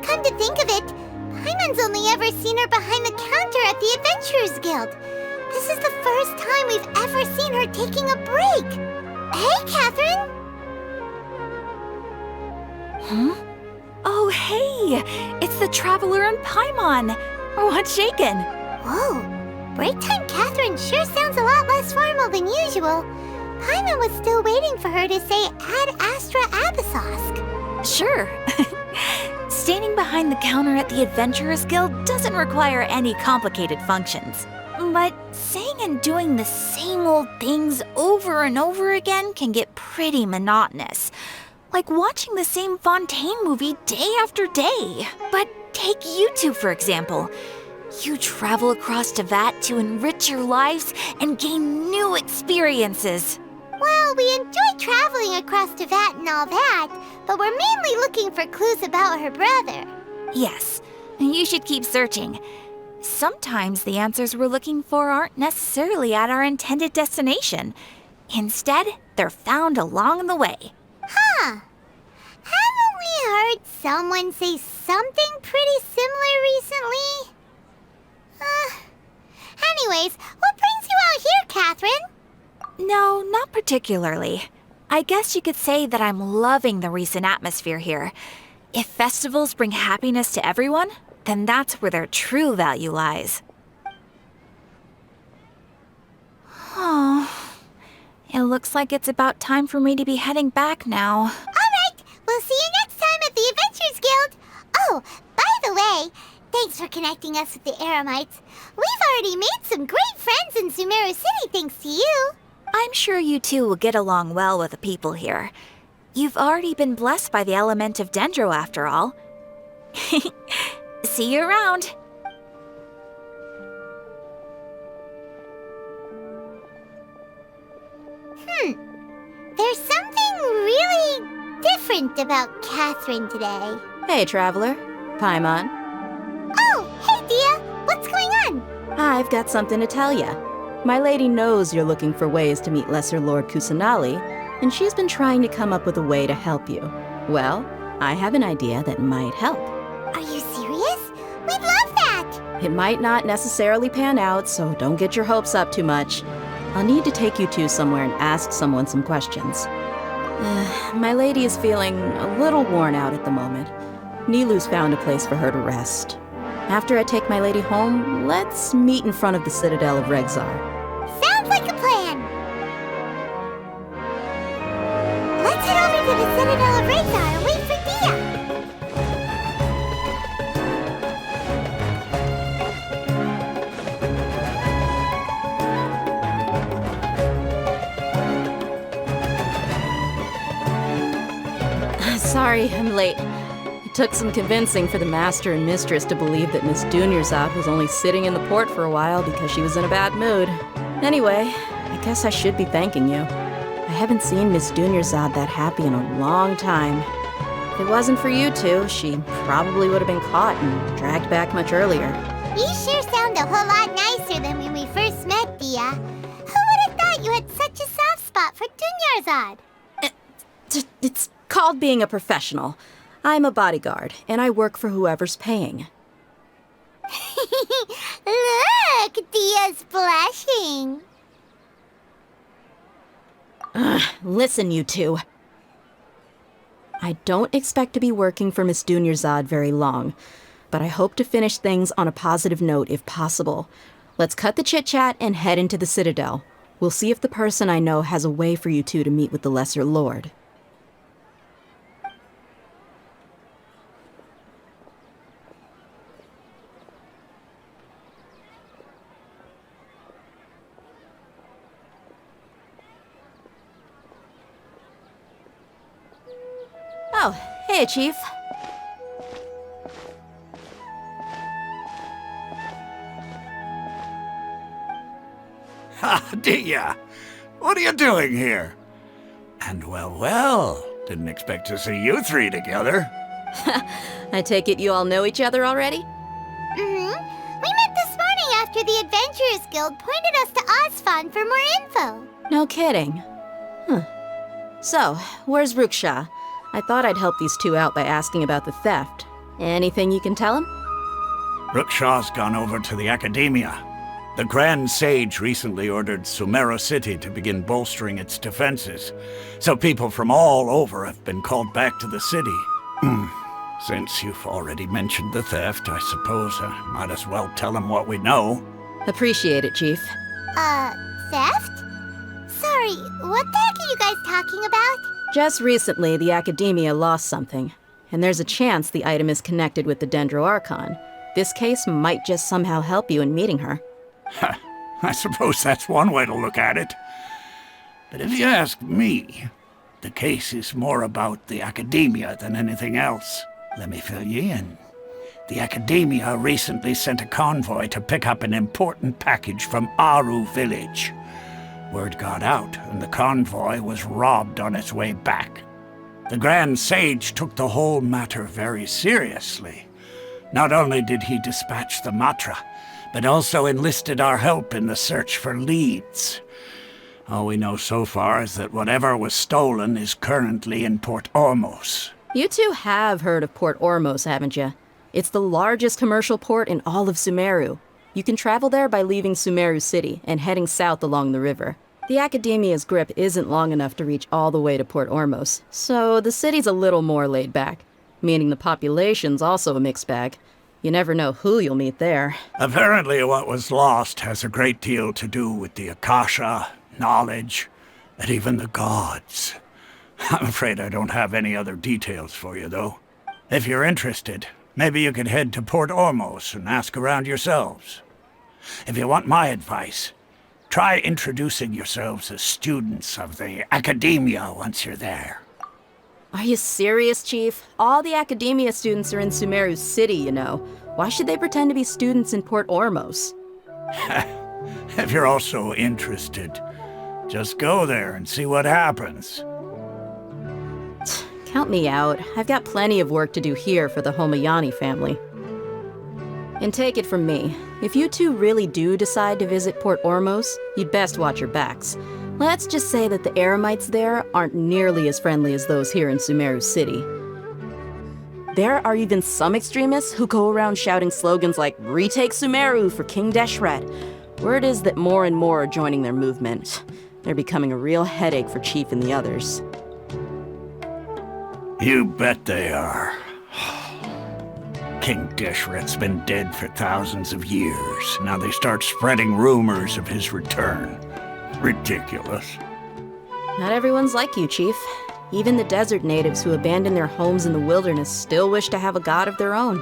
Come to think of it, Paimon Catherine only ever seen her behind the counter at the Adventurers Guild. This is the first time we've ever seen her taking a break. Hey, Catherine! Huh? Oh, hey! It's the Traveler and Paimon! What's shaken? Whoa, break time Catherine sure sounds a lot less formal than usual. Paimon was still waiting for her to say Ad Astra Abyssosk. Sure. Standing behind the counter at the Adventurers Guild doesn't require any complicated functions. But saying and doing the same old things over and over again can get pretty monotonous. Like watching the same Fontaine movie day after day. But take you two, for example. You travel across Teyvat to enrich your lives and gain new experiences. Well, we enjoy traveling across Teyvat and all that, but we're mainly looking for clues about her brother. Yes, you should keep searching. Sometimes the answers we're looking for aren't necessarily at our intended destination. Instead, they're found along the way. Huh. Haven't we heard someone say something pretty similar recently? Anyways, what brings you out here, Catherine? No, not particularly. I guess you could say that I'm loving the recent atmosphere here. If festivals bring happiness to everyone, then that's where their true value lies. Oh, it looks like it's about time for me to be heading back now. All right, we'll see you next time at the Adventurers Guild. Oh, by the way, thanks for connecting us with the Eremites. We've already made some great friends in Sumeru City thanks to you. I'm sure you two will get along well with the people here. You've already been blessed by the element of Dendro after all. See you around. There's something really different about Catherine today. Hey, Traveler. Paimon. Oh, hey, Dia. What's going on? I've got something to tell ya. My lady knows you're looking for ways to meet Lesser Lord Kusanali, and she's been trying to come up with a way to help you. Well, I have an idea that might help. Are you serious? We'd love that! It might not necessarily pan out, so don't get your hopes up too much. I'll need to take you two somewhere and ask someone some questions. My lady is feeling a little worn out at the moment. Nilu's found a place for her to rest. After I take my lady home, let's meet in front of the Citadel of Regzar. Sounds like a plan! Let's head over to the Citadel of Regzar and wait for Dia! Sorry, I'm late. It took some convincing for the master and mistress to believe that Miss Dunyarzad was only sitting in the port for a while because she was in a bad mood. Anyway, I guess I should be thanking you. I haven't seen Miss Dunyarzad that happy in a long time. If it wasn't for you two, she probably would have been caught and dragged back much earlier. You sure sound a whole lot nicer than when we first met, Dia. Who would have thought you had such a soft spot for Dunyarzad? It's called being a professional. I'm a bodyguard, and I work for whoever's paying. Look, Dia's blushing. Listen, you two. I don't expect to be working for Miss Dunyarzad very long, but I hope to finish things on a positive note if possible. Let's cut the chit-chat and head into the Citadel. We'll see if the person I know has a way for you two to meet with the Lesser Lord. Oh, hey, Chief. Ha, Dia! What are you doing here? And well, didn't expect to see you three together. I take it you all know each other already? Mm-hmm. We met this morning after the Adventurers Guild pointed us to Osfon for more info. No kidding. So, where's Ruksha? I thought I'd help these two out by asking about the theft. Anything you can tell him? Rookshaw's gone over to the Academia. The Grand Sage recently ordered Sumeru City to begin bolstering its defenses, so people from all over have been called back to the city. Since you've already mentioned the theft, I suppose I might as well tell them what we know. Appreciate it, Chief. Theft? Sorry, what the heck are you guys talking about? Just recently, the Academia lost something, and there's a chance the item is connected with the Dendro Archon. This case might just somehow help you in meeting her. I suppose that's one way to look at it. But if you ask me, the case is more about the Academia than anything else. Let me fill you in. The Academia recently sent a convoy to pick up an important package from Aru village. Word got out, and the convoy was robbed on its way back. The Grand Sage took the whole matter very seriously. Not only did he dispatch the Matra, but also enlisted our help in the search for leads. All we know so far is that whatever was stolen is currently in Port Ormos. You two have heard of Port Ormos, haven't you? It's the largest commercial port in all of Sumeru. You can travel there by leaving Sumeru City and heading south along the river. The Academia's grip isn't long enough to reach all the way to Port Ormos, so the city's a little more laid back, meaning the population's also a mixed bag. You never know who you'll meet there. Apparently what was lost has a great deal to do with the Akasha, knowledge, and even the gods. I'm afraid I don't have any other details for you, though. If you're interested, maybe you could head to Port Ormos and ask around yourselves. If you want my advice, try introducing yourselves as students of the Academia once you're there. Are you serious, Chief? All the Academia students are in Sumeru City, you know. Why should they pretend to be students in Port Ormos? If you're also interested, just go there and see what happens. Count me out. I've got plenty of work to do here for the Homayani family. And take it from me, if you two really do decide to visit Port Ormos, you'd best watch your backs. Let's just say that the Eremites there aren't nearly as friendly as those here in Sumeru City. There are even some extremists who go around shouting slogans like, "Retake Sumeru for King Deshret." Word is that more and more are joining their movement. They're becoming a real headache for Chief and the others. You bet they are. King Deshret's been dead for thousands of years. Now they start spreading rumors of his return. Ridiculous. Not everyone's like you, Chief. Even the desert natives who abandoned their homes in the wilderness still wish to have a god of their own.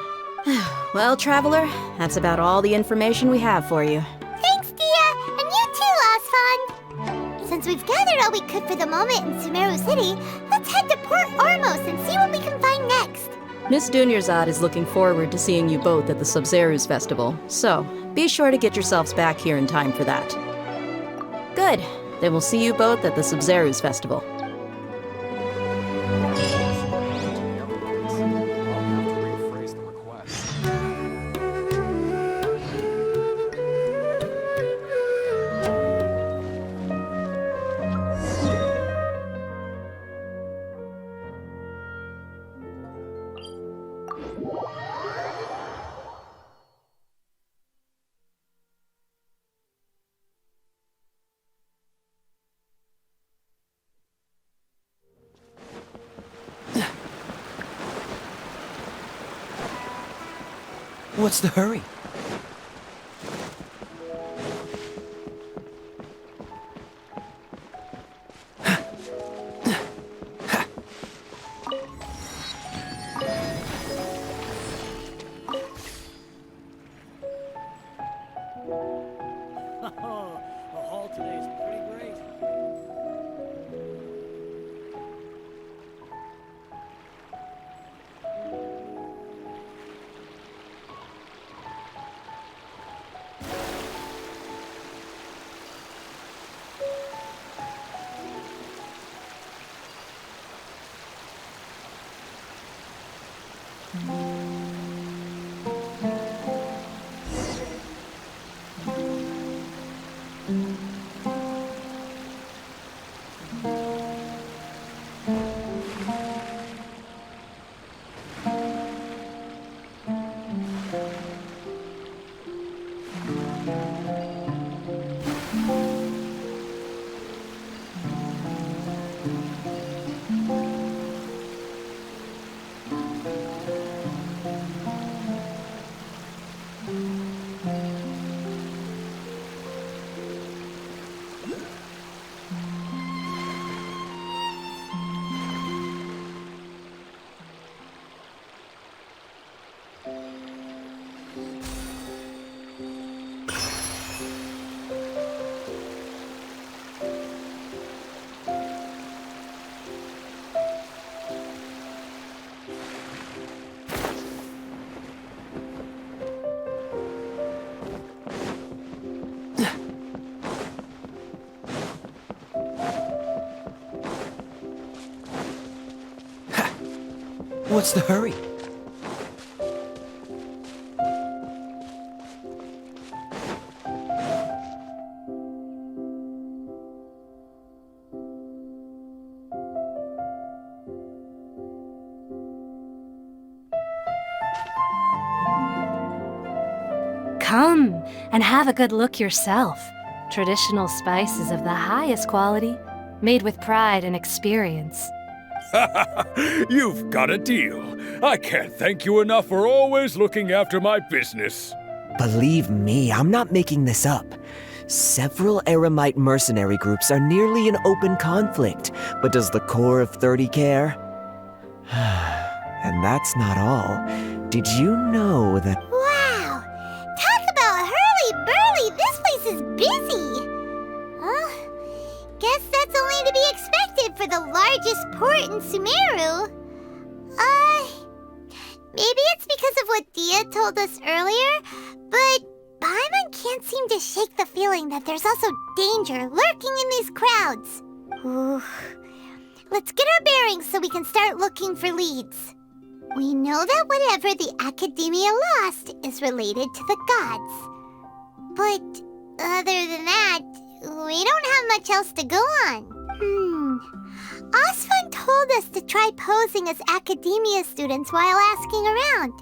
Well, Traveler, that's about all the information we have for you. Thanks, Dia, and you too, Osfond. Since we've gathered all we could for the moment in Sumeru City, let's head to Port Ormos and see what we can find next. Miss Dunyarzad is looking forward to seeing you both at the Sub-Zerus Festival, so be sure to get yourselves back here in time for that. Good. Then we'll see you both at the Sub-Zerus Festival. What's the hurry? The haul today is pretty great. What's the hurry? Come and have a good look yourself. Traditional spices of the highest quality, made with pride and experience. You've got a deal. I can't thank you enough for always looking after my business. Believe me, I'm not making this up. Several Eremite mercenary groups are nearly in open conflict, but does the core of 30 care? And that's not all. Did you know that... Wow! Talk about hurly-burly! This place is busy! Guess that's only to be expected for the largest port in Sumeru. Maybe it's because of what Dia told us earlier, but Paimon can't seem to shake the feeling that there's also danger lurking in these crowds. Ooh. Let's get our bearings so we can start looking for leads. We know that whatever the Academia lost is related to the gods. But other than that, we don't have much else to go on. Osfun told us to try posing as Academia students while asking around.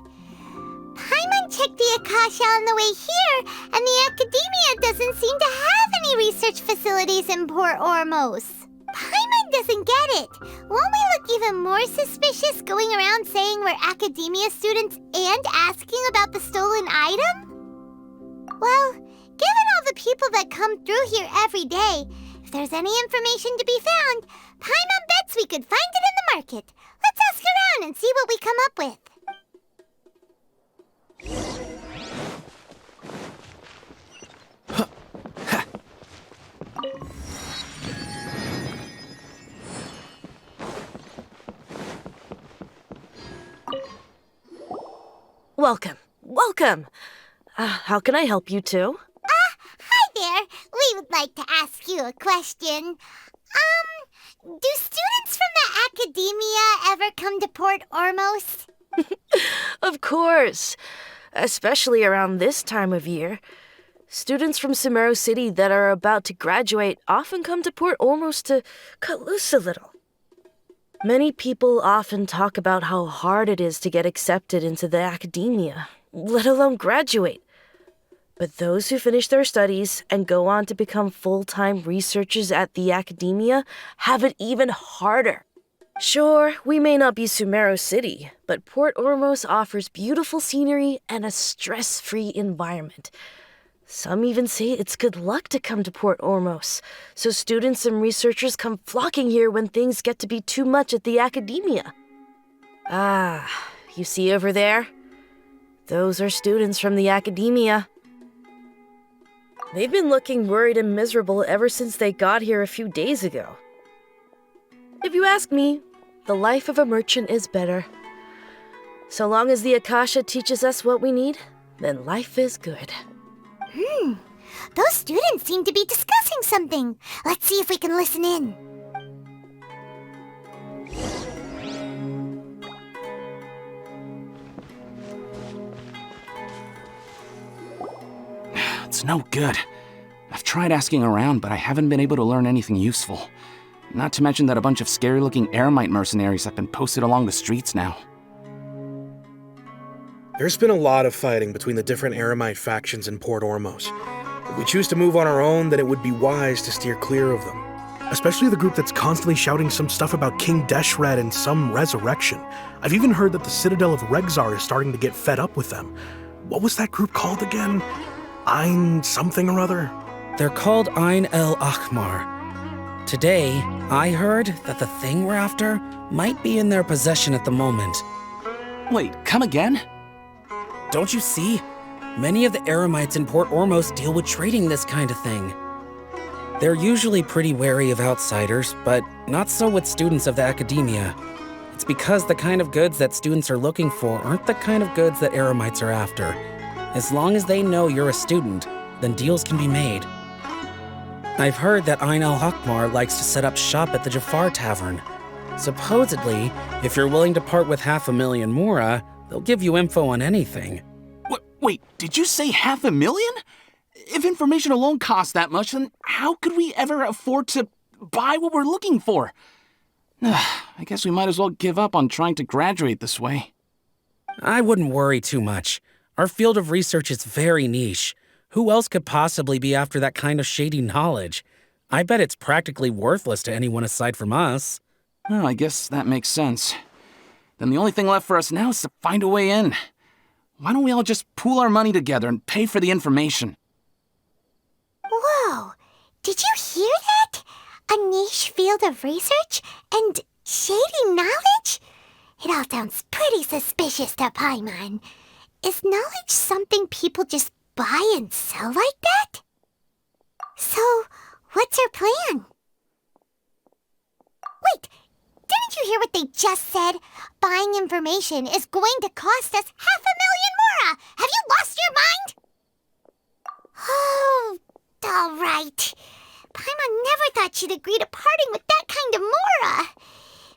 Paimon checked the Akasha on the way here, and the Academia doesn't seem to have any research facilities in Port Ormos. Paimon doesn't get it. Won't we look even more suspicious going around saying we're Academia students and asking about the stolen item? Well, given all the people that come through here every day, if there's any information to be found, Paimon bets we could find it in the market. Let's ask around and see what we come up with. Welcome. Welcome. How can I help you two? Hi there. We would like to ask you a question. Do students from the Academia ever come to Port Ormos? Of course. Especially around this time of year. Students from Sumeru City that are about to graduate often come to Port Ormos to cut loose a little. Many people often talk about how hard it is to get accepted into the Academia, let alone graduate. But those who finish their studies and go on to become full-time researchers at the Academia have it even harder. Sure, we may not be Sumeru City, but Port Ormos offers beautiful scenery and a stress-free environment. Some even say it's good luck to come to Port Ormos, so students and researchers come flocking here when things get to be too much at the Academia. You see over there? Those are students from the Academia. They've been looking worried and miserable ever since they got here a few days ago. If you ask me, the life of a merchant is better. So long as the Akasha teaches us what we need, then life is good. Those students seem to be discussing something. Let's see if we can listen in. It's no good. I've tried asking around, but I haven't been able to learn anything useful. Not to mention that a bunch of scary-looking Eremite mercenaries have been posted along the streets now. There's been a lot of fighting between the different Eremite factions in Port Ormos. If we choose to move on our own, then it would be wise to steer clear of them. Especially the group that's constantly shouting some stuff about King Deshret and some resurrection. I've even heard that the Citadel of Regzar is starting to get fed up with them. What was that group called again? Ein something or other? They're called Ein El Akhmar. Today, I heard that the thing we're after might be in their possession at the moment. Wait, come again? Don't you see? Many of the Eremites in Port Ormos deal with trading this kind of thing. They're usually pretty wary of outsiders, but not so with students of the Academia. It's because the kind of goods that students are looking for aren't the kind of goods that Eremites are after. As long as they know you're a student, then deals can be made. I've heard that Ein El Hakmar likes to set up shop at the Jafar Tavern. Supposedly, if you're willing to part with 500,000 mora, they'll give you info on anything. Wait, did you say 500,000? If information alone costs that much, then how could we ever afford to buy what we're looking for? I guess we might as well give up on trying to graduate this way. I wouldn't worry too much. Our field of research is very niche. Who else could possibly be after that kind of shady knowledge? I bet it's practically worthless to anyone aside from us. Well, I guess that makes sense. Then the only thing left for us now is to find a way in. Why don't we all just pool our money together and pay for the information? Whoa! Did you hear that? A niche field of research and shady knowledge? It all sounds pretty suspicious to Paimon. Is knowledge something people just buy and sell like that? So, what's our plan? Wait, didn't you hear what they just said? Buying information is going to cost us 500,000 mora! Have you lost your mind? Oh, all right. Paimon never thought she'd agree to parting with that kind of mora.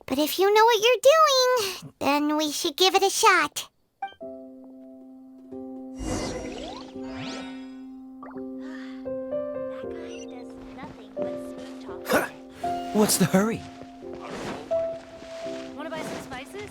But if you know what you're doing, then we should give it a shot. What's the hurry? Wanna buy some spices?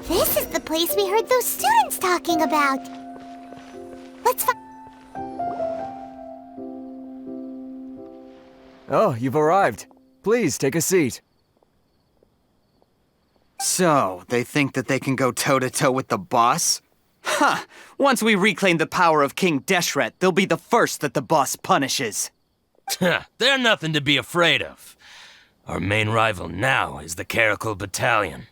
This is the place we heard those students talking about. Let's find... Oh, you've arrived. Please, take a seat. So, they think that they can go toe-to-toe with the boss? Huh! Once we reclaim the power of King Deshret, they'll be the first that the boss punishes. They're nothing to be afraid of. Our main rival now is the Caracal Battalion.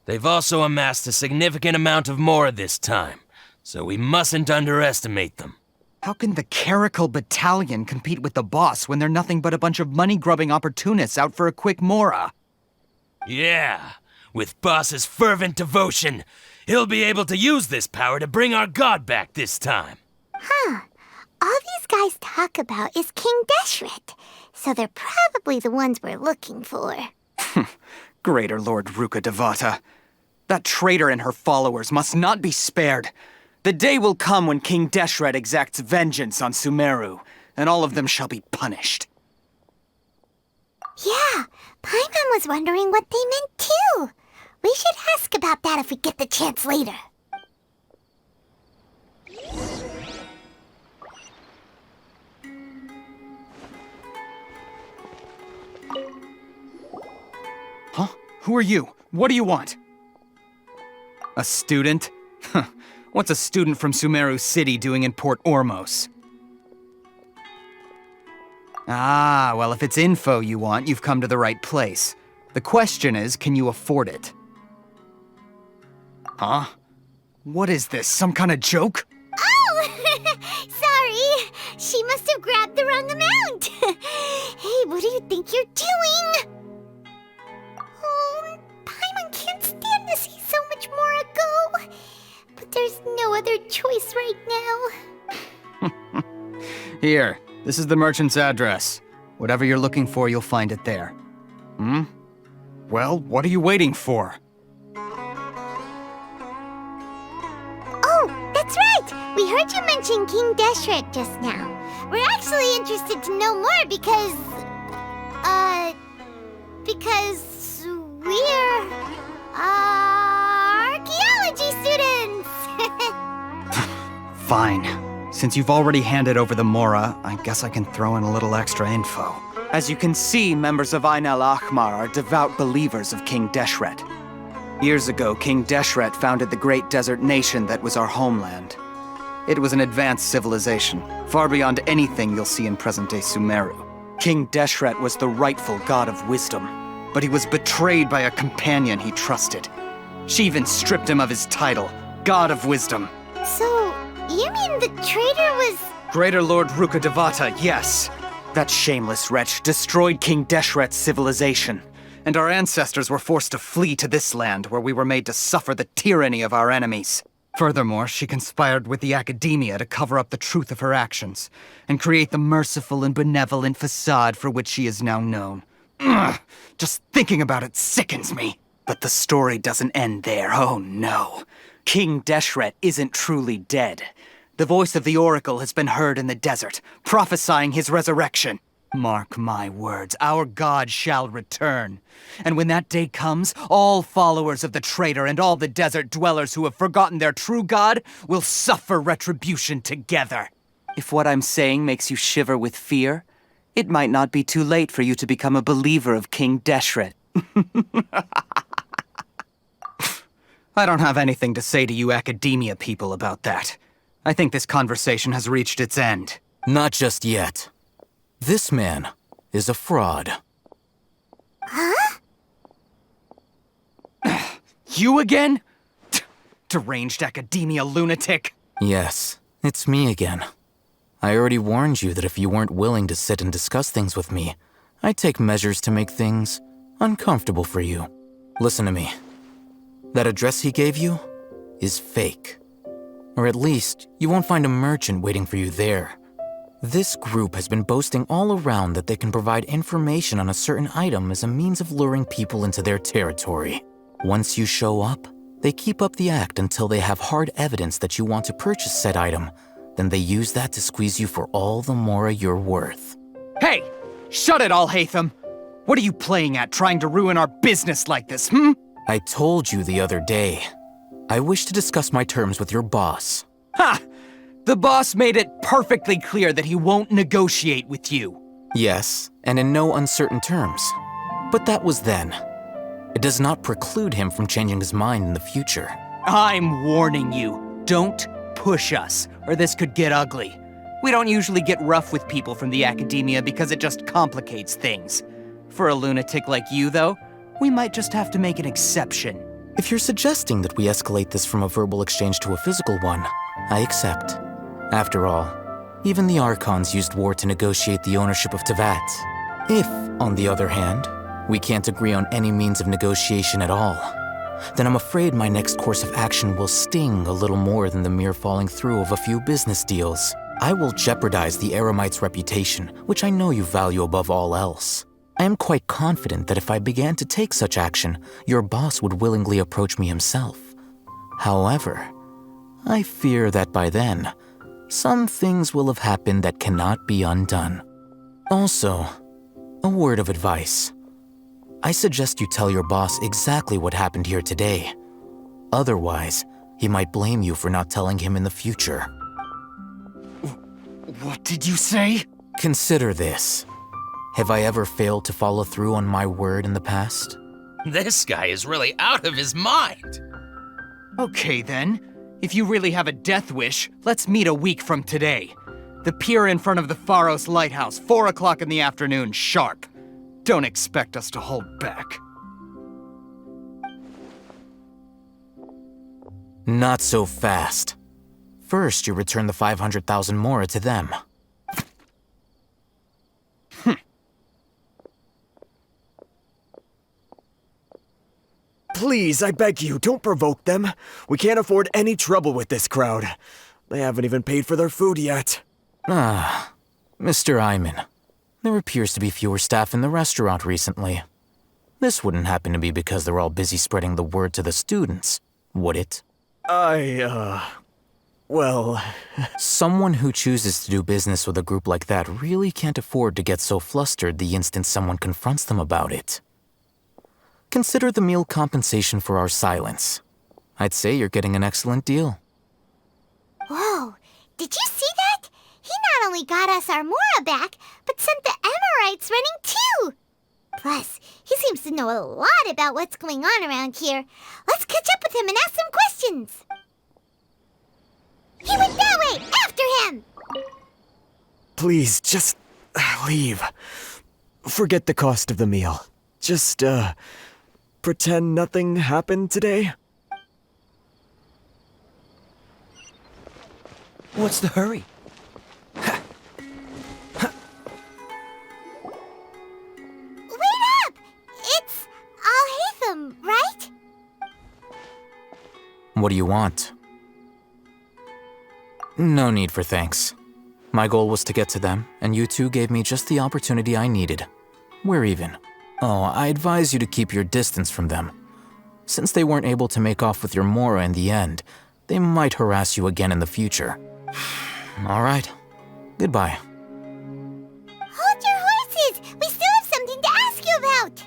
They've also amassed a significant amount of mora this time, so we mustn't underestimate them. How can the Caracal Battalion compete with the boss when they're nothing but a bunch of money-grubbing opportunists out for a quick mora? Yeah, with boss's fervent devotion, he'll be able to use this power to bring our god back this time. Huh. All these guys talk about is King Deshret, so they're probably the ones we're looking for. Greater Lord Ruka Devata. That traitor and her followers must not be spared. The day will come when King Deshret exacts vengeance on Sumeru, and all of them shall be punished. Yeah, Paimon was wondering what they meant too. We should ask about that if we get the chance later. Huh? Who are you? What do you want? A student? What's a student from Sumeru City doing in Port Ormos? Ah, well, if it's info you want, you've come to the right place. The question is, can you afford it? Huh? What is this, some kind of joke? Oh! Sorry! She must have grabbed the wrong amount! Hey, what do you think you're doing? Oh, Paimon can't stand to see so much more ago. But there's no other choice right now. Here, this is the merchant's address. Whatever you're looking for, you'll find it there. Hmm? Well, what are you waiting for? Oh, that's right! We heard you mention King Deshret just now. We're actually interested to know more because we're, archaeology students! Fine. Since you've already handed over the mora, I guess I can throw in a little extra info. As you can see, members of Ain al-Ahmar are devout believers of King Deshret. Years ago, King Deshret founded the great desert nation that was our homeland. It was an advanced civilization, far beyond anything you'll see in present-day Sumeru. King Deshret was the rightful god of wisdom, but he was betrayed by a companion he trusted. She even stripped him of his title, God of Wisdom. So, you mean the traitor was... Greater Lord Ruka Devata, yes. That shameless wretch destroyed King Deshret's civilization, and our ancestors were forced to flee to this land where we were made to suffer the tyranny of our enemies. Furthermore, she conspired with the Academia to cover up the truth of her actions and create the merciful and benevolent facade for which she is now known. Ugh, just thinking about it sickens me. But the story doesn't end there, oh no. King Deshret isn't truly dead. The voice of the Oracle has been heard in the desert, prophesying his resurrection. Mark my words, our god shall return. And when that day comes, all followers of the traitor and all the desert dwellers who have forgotten their true god will suffer retribution together. If what I'm saying makes you shiver with fear, it might not be too late for you to become a believer of King Deshret. I don't have anything to say to you Academia people about that. I think this conversation has reached its end. Not just yet. This man is a fraud. Huh? You again? Deranged Academia lunatic. Yes, it's me again. I already warned you that if you weren't willing to sit and discuss things with me, I'd take measures to make things uncomfortable for you. Listen to me. That address he gave you is fake. Or at least, you won't find a merchant waiting for you there. This group has been boasting all around that they can provide information on a certain item as a means of luring people into their territory. Once you show up, they keep up the act until they have hard evidence that you want to purchase said item. Then they use that to squeeze you for all the more you're worth. Hey! Shut it all, Hatham! What are you playing at, trying to ruin our business like this, hmm? I told you the other day. I wish to discuss my terms with your boss. Ha! The boss made it perfectly clear that he won't negotiate with you. Yes, and in no uncertain terms. But that was then. It does not preclude him from changing his mind in the future. I'm warning you. Don't push us, or this could get ugly. We don't usually get rough with people from the Academia because it just complicates things. For a lunatic like you, though, we might just have to make an exception. If you're suggesting that we escalate this from a verbal exchange to a physical one, I accept. After all, even the Archons used war to negotiate the ownership of Tevat. If, on the other hand, we can't agree on any means of negotiation at all, then I'm afraid my next course of action will sting a little more than the mere falling through of a few business deals. I will jeopardize the Eremite's reputation, which I know you value above all else. I am quite confident that if I began to take such action, your boss would willingly approach me himself. However, I fear that by then, some things will have happened that cannot be undone. Also, a word of advice. I suggest you tell your boss exactly what happened here today. Otherwise, he might blame you for not telling him in the future. What did you say? Consider this. Have I ever failed to follow through on my word in the past? This guy is really out of his mind. Okay then. If you really have a death wish, let's meet a week from today. The pier in front of the Pharos Lighthouse, 4 o'clock in the afternoon, sharp. Don't expect us to hold back. Not so fast. First, you return the 500,000 mora to them. Please, I beg you, don't provoke them. We can't afford any trouble with this crowd. They haven't even paid for their food yet. Ah, Mr. Iman. There appears to be fewer staff in the restaurant recently. This wouldn't happen to be because they're all busy spreading the word to the students, would it? Well... Someone who chooses to do business with a group like that really can't afford to get so flustered the instant someone confronts them about it. Consider the meal compensation for our silence. I'd say you're getting an excellent deal. Whoa, did you see that? He not only got us our Mora back, but sent the Amorites running too! Plus, he seems to know a lot about what's going on around here. Let's catch up with him and ask some questions! He went that way! After him! Please, just leave. Forget the cost of the meal. Just, pretend nothing happened today. What's the hurry? Wait up! It's What do you want? No need for thanks. My goal was to get to them, and you two gave me just the opportunity I needed. We're even. Oh, I advise you to keep your distance from them. Since they weren't able to make off with your Mora in the end, they might harass you again in the future. All right. Goodbye. Hold your horses! We still have something to ask you about!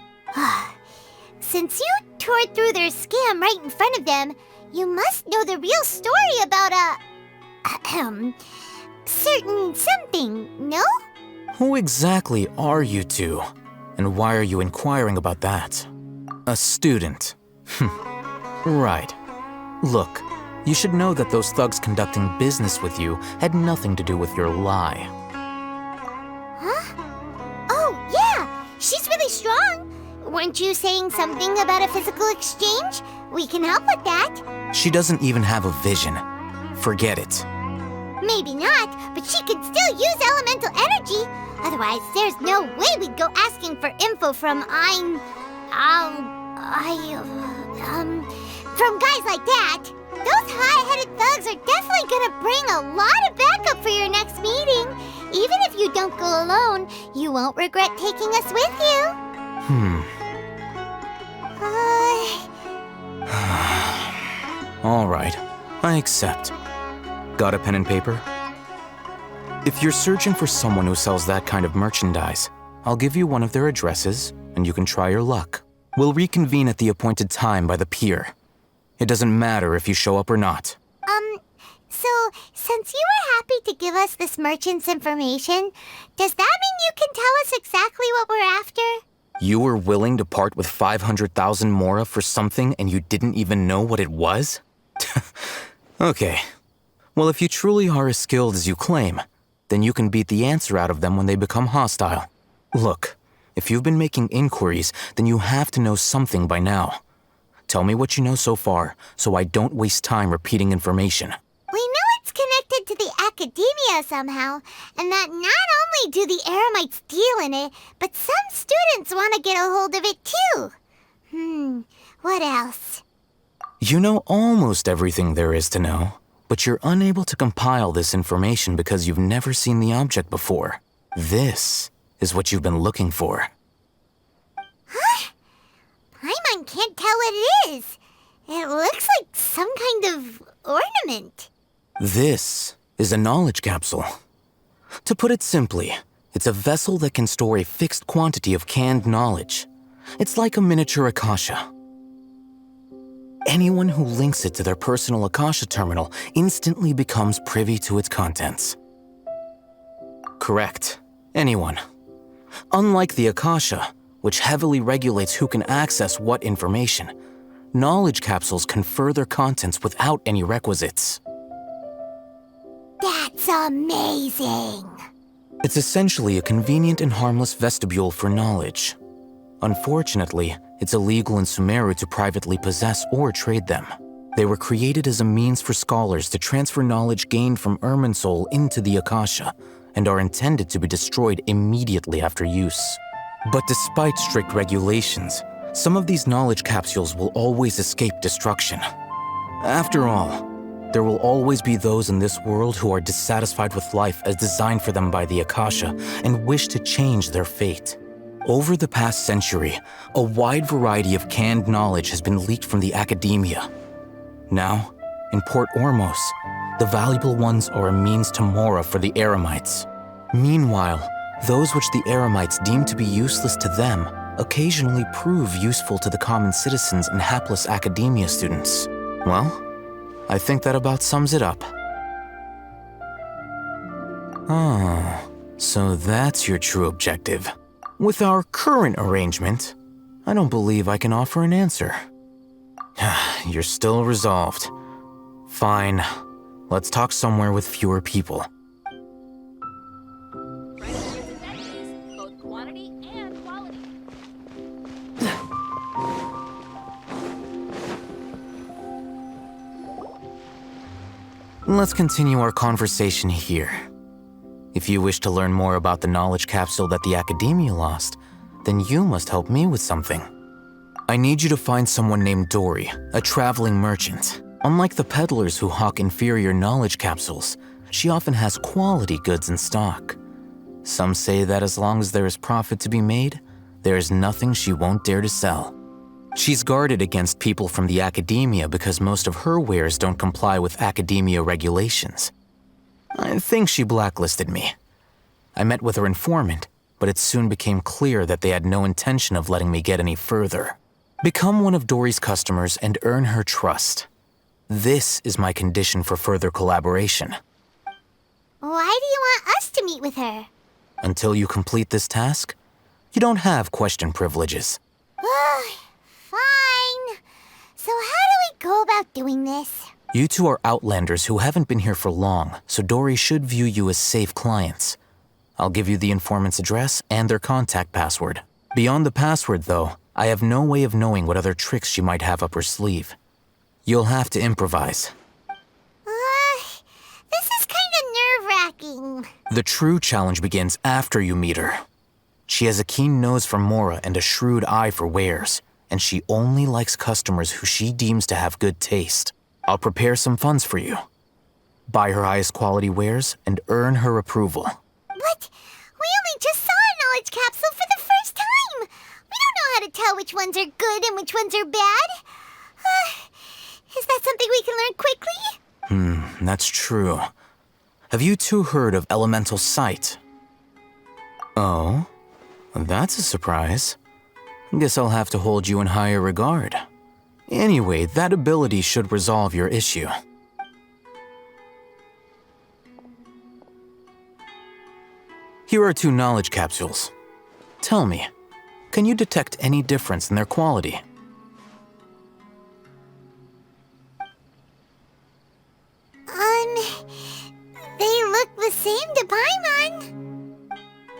Since you tore through their scam right in front of them, you must know the real story about certain something, no? Who exactly are you two? And why are you inquiring about that? A student. Right. Look, you should know that those thugs conducting business with you had nothing to do with your lie. Huh? Oh, yeah! She's really strong! Weren't you saying something about a physical exchange? We can help with that. She doesn't even have a vision. Forget it. Maybe not, but she could still use elemental energy. Otherwise, there's no way we'd go asking for info from from guys like that. Those high-headed thugs are definitely gonna bring a lot of backup for your next meeting. Even if you don't go alone, you won't regret taking us with you. All right, I accept. Got a pen and paper? If you're searching for someone who sells that kind of merchandise, I'll give you one of their addresses, and you can try your luck. We'll reconvene at the appointed time by the pier. It doesn't matter if you show up or not. So, since you were happy to give us this merchant's information, does that mean you can tell us exactly what we're after? You were willing to part with 500,000 Mora for something and you didn't even know what it was? Okay. Well, if you truly are as skilled as you claim, then you can beat the answer out of them when they become hostile. Look, if you've been making inquiries, then you have to know something by now. Tell me what you know so far, so I don't waste time repeating information. We know it's connected to the academia somehow, and that not only do the Eremites deal in it, but some students want to get a hold of it too. What else? You know almost everything there is to know, but you're unable to compile this information because you've never seen the object before. This is what you've been looking for. Huh? Paimon can't tell what it is. It looks like some kind of ornament. This is a knowledge capsule. To put it simply, it's a vessel that can store a fixed quantity of canned knowledge. It's like a miniature Akasha. Anyone who links it to their personal Akasha terminal instantly becomes privy to its contents. Correct. Anyone. Unlike the Akasha, which heavily regulates who can access what information, knowledge capsules confer their contents without any requisites. That's amazing! It's essentially a convenient and harmless vestibule for knowledge. Unfortunately, it's illegal in Sumeru to privately possess or trade them. They were created as a means for scholars to transfer knowledge gained from Irminsul into the Akasha, and are intended to be destroyed immediately after use. But despite strict regulations, some of these knowledge capsules will always escape destruction. After all, there will always be those in this world who are dissatisfied with life as designed for them by the Akasha and wish to change their fate. Over the past century, a wide variety of canned knowledge has been leaked from the academia. Now, in Port Ormos, the valuable ones are a means to Mora for the Eremites. Meanwhile, those which the Eremites deem to be useless to them occasionally prove useful to the common citizens and hapless academia students. Well, I think that about sums it up. Ah, so that's your true objective. With our current arrangement, I don't believe I can offer an answer. You're still resolved. Fine. Let's talk somewhere with fewer people. Let's continue our conversation here. If you wish to learn more about the knowledge capsule that the Academia lost, then you must help me with something. I need you to find someone named Dory, a traveling merchant. Unlike the peddlers who hawk inferior knowledge capsules, she often has quality goods in stock. Some say that as long as there is profit to be made, there is nothing she won't dare to sell. She's guarded against people from the academia because most of her wares don't comply with academia regulations. I think she blacklisted me. I met with her informant, but it soon became clear that they had no intention of letting me get any further. Become one of Dory's customers and earn her trust. This is my condition for further collaboration. Why do you want us to meet with her? Until you complete this task, you don't have question privileges. Fine. So how do we go about doing this? You two are outlanders who haven't been here for long, so Dory should view you as safe clients. I'll give you the informant's address and their contact password. Beyond the password, though, I have no way of knowing what other tricks she might have up her sleeve. You'll have to improvise. This is kind of nerve-wracking. The true challenge begins after you meet her. She has a keen nose for Mora and a shrewd eye for wares, and she only likes customers who she deems to have good taste. I'll prepare some funds for you. Buy her highest quality wares and earn her approval. But we only just saw a knowledge capsule for the first time. We don't know how to tell which ones are good and which ones are bad. Is that something we can learn quickly? That's true. Have you two heard of elemental sight? Oh, that's a surprise. Guess I'll have to hold you in higher regard. Anyway, that ability should resolve your issue. Here are 2 knowledge capsules. Tell me, can you detect any difference in their quality? They look the same to Paimon.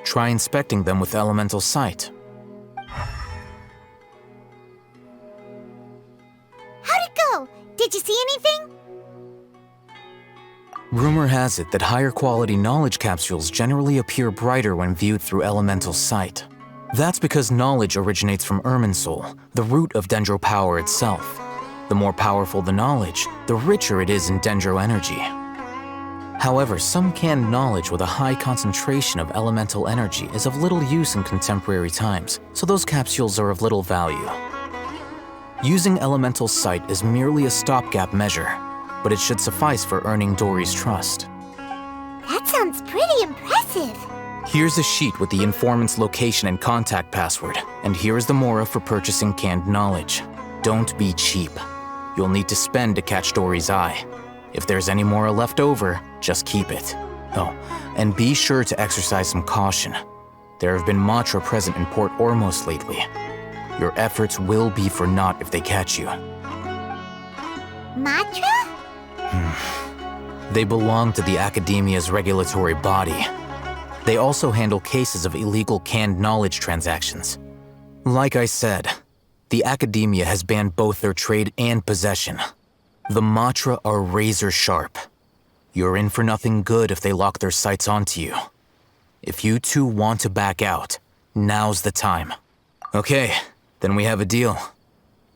Try inspecting them with elemental sight. How'd it go? Did you see anything? Rumor has it that higher quality knowledge capsules generally appear brighter when viewed through elemental sight. That's because knowledge originates from Irminsul, the root of Dendro power itself. The more powerful the knowledge, the richer it is in Dendro energy. However, some canned knowledge with a high concentration of elemental energy is of little use in contemporary times, so those capsules are of little value. Using elemental sight is merely a stopgap measure, but it should suffice for earning Dory's trust. That sounds pretty impressive. Here's a sheet with the informant's location and contact password, and here is the Mora for purchasing canned knowledge. Don't be cheap. You'll need to spend to catch Dory's eye. If there's any Mora left over, just keep it. Oh, and be sure to exercise some caution. There have been Matra present in Port Ormos lately. Your efforts will be for naught if they catch you. Matra? They belong to the Academia's regulatory body. They also handle cases of illegal canned knowledge transactions. Like I said, the Academia has banned both their trade and possession. The Matra are razor sharp. You're in for nothing good if they lock their sights onto you. If you two want to back out, now's the time. Okay, then we have a deal.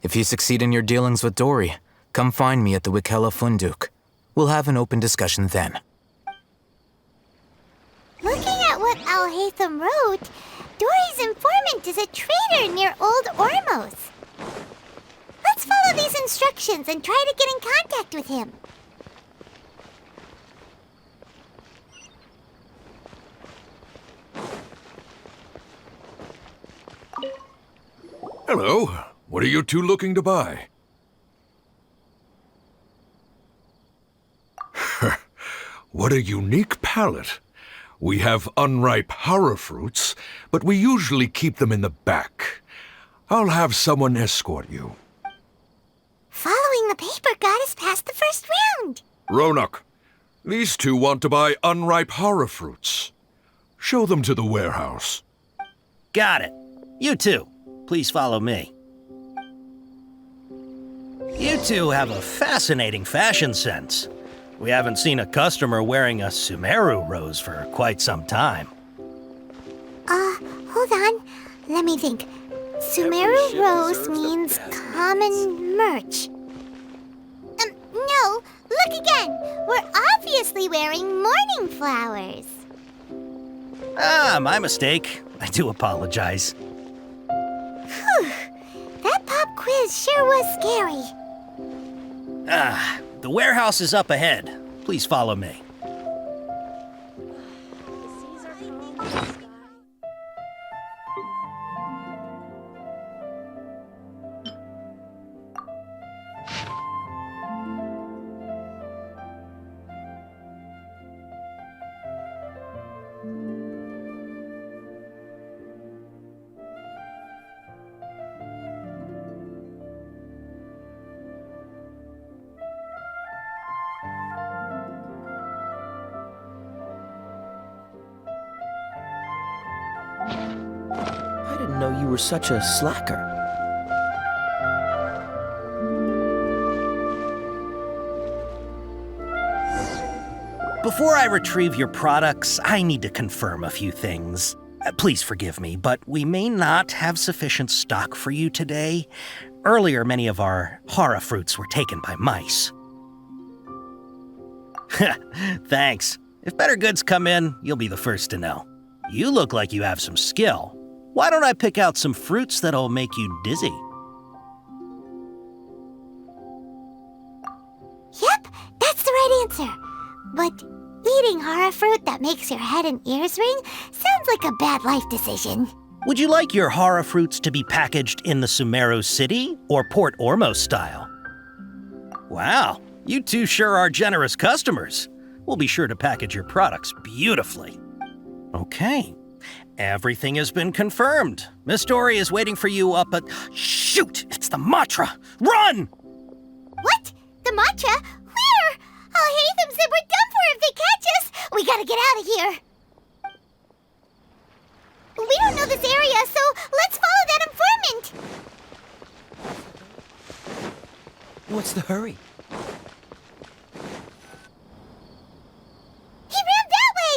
If you succeed in your dealings with Dory, come find me at the Wikela Funduk. We'll have an open discussion then. Looking at what Al-Haytham wrote, Dory's informant is a trader near Old Ormos. Let's follow these instructions and try to get in contact with him. Hello. What are you two looking to buy? What a unique palette. We have unripe horror fruits, but we usually keep them in the back. I'll have someone escort you. Following the paper got us past the first round. Ronak, these two want to buy unripe horror fruits. Show them to the warehouse. Got it. You two, please follow me. You two have a fascinating fashion sense. We haven't seen a customer wearing a Sumeru rose for quite some time. Hold on. Let me think. Sumeru rose means common merch. obviously wearing mourning flowers. Ah, my mistake. I do apologize. Whew. That pop quiz sure was scary. Ah, the warehouse is up ahead. Please follow me. I didn't know you were such a slacker. Before I retrieve your products, I need to confirm a few things. Please forgive me, but we may not have sufficient stock for you today. Earlier, many of our hara fruits were taken by mice. Thanks. If better goods come in, you'll be the first to know. You look like you have some skill. Why don't I pick out some fruits that'll make you dizzy? Yep, that's the right answer. But eating hara fruit that makes your head and ears ring sounds like a bad life decision. Would you like your hara fruits to be packaged in the Sumeru City or Port Ormos style? Wow, you two sure are generous customers. We'll be sure to package your products beautifully. Okay, everything has been confirmed. Miss Dory is waiting for you up at... Shoot, it's the Matra! Run! What? The Matra? Where? Oh, Hatham said we're done for if they catch us. We gotta get out of here. We don't know this area, so let's follow that informant. What's the hurry? He ran that way.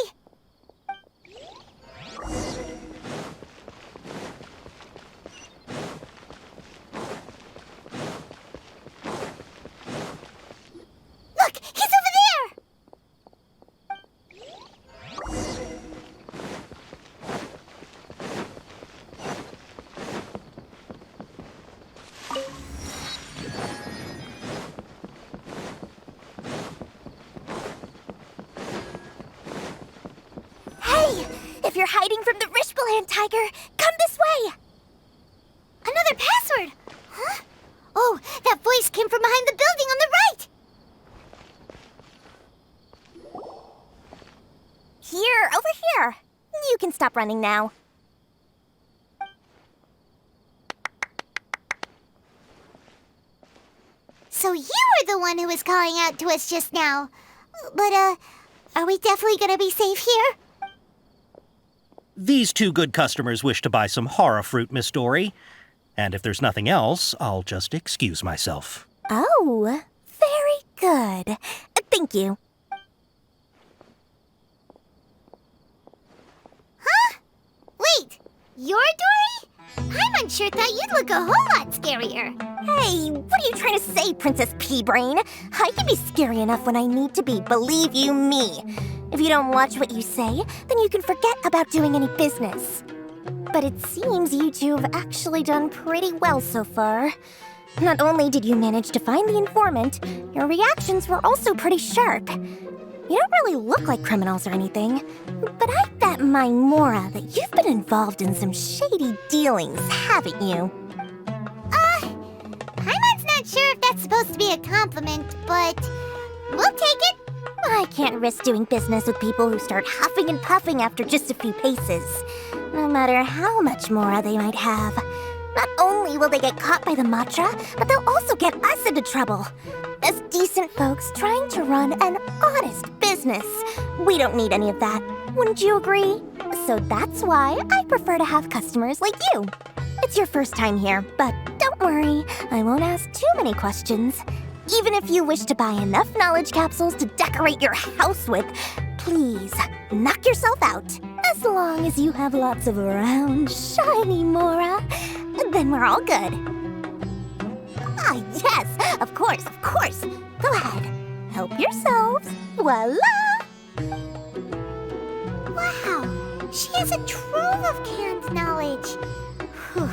Look, he's over there. Hey, if you're hiding from the Rishbaland tiger, come this way. Another password. Huh? Oh, that voice came from behind the building on the right. Here, over here. You can stop running now. So you were the one who was calling out to us just now. But, are we definitely gonna be safe here? These two good customers wish to buy some hara fruit, Miss Dory. And if there's nothing else, I'll just excuse myself. Oh, very good. Thank you. Huh? Wait, you're Dory? Paimon sure thought you'd look a whole lot scarier. Hey, what are you trying to say, Princess Pea-Brain? I can be scary enough when I need to be, believe you me. If you don't watch what you say, then you can forget about doing any business. But it seems you two have actually done pretty well so far. Not only did you manage to find the informant, your reactions were also pretty sharp. You don't really look like criminals or anything, but I bet my Mora that you've been involved in some shady dealings, haven't you? Paimon's not sure if that's supposed to be a compliment, but we'll take it. I can't risk doing business with people who start huffing and puffing after just a few paces, no matter how much Mora they might have. Not only will they get caught by the Matra, but they'll also get us into trouble. As decent folks trying to run an honest business, we don't need any of that. Wouldn't you agree? So that's why I prefer to have customers like you. It's your first time here, but don't worry, I won't ask too many questions. Even if you wish to buy enough knowledge capsules to decorate your house with, please knock yourself out. As long as you have lots of round, shiny Mora, then we're all good. Ah, yes, of course. Go ahead. Help yourselves. Voila! Wow, she has a trove of canned knowledge. Whew.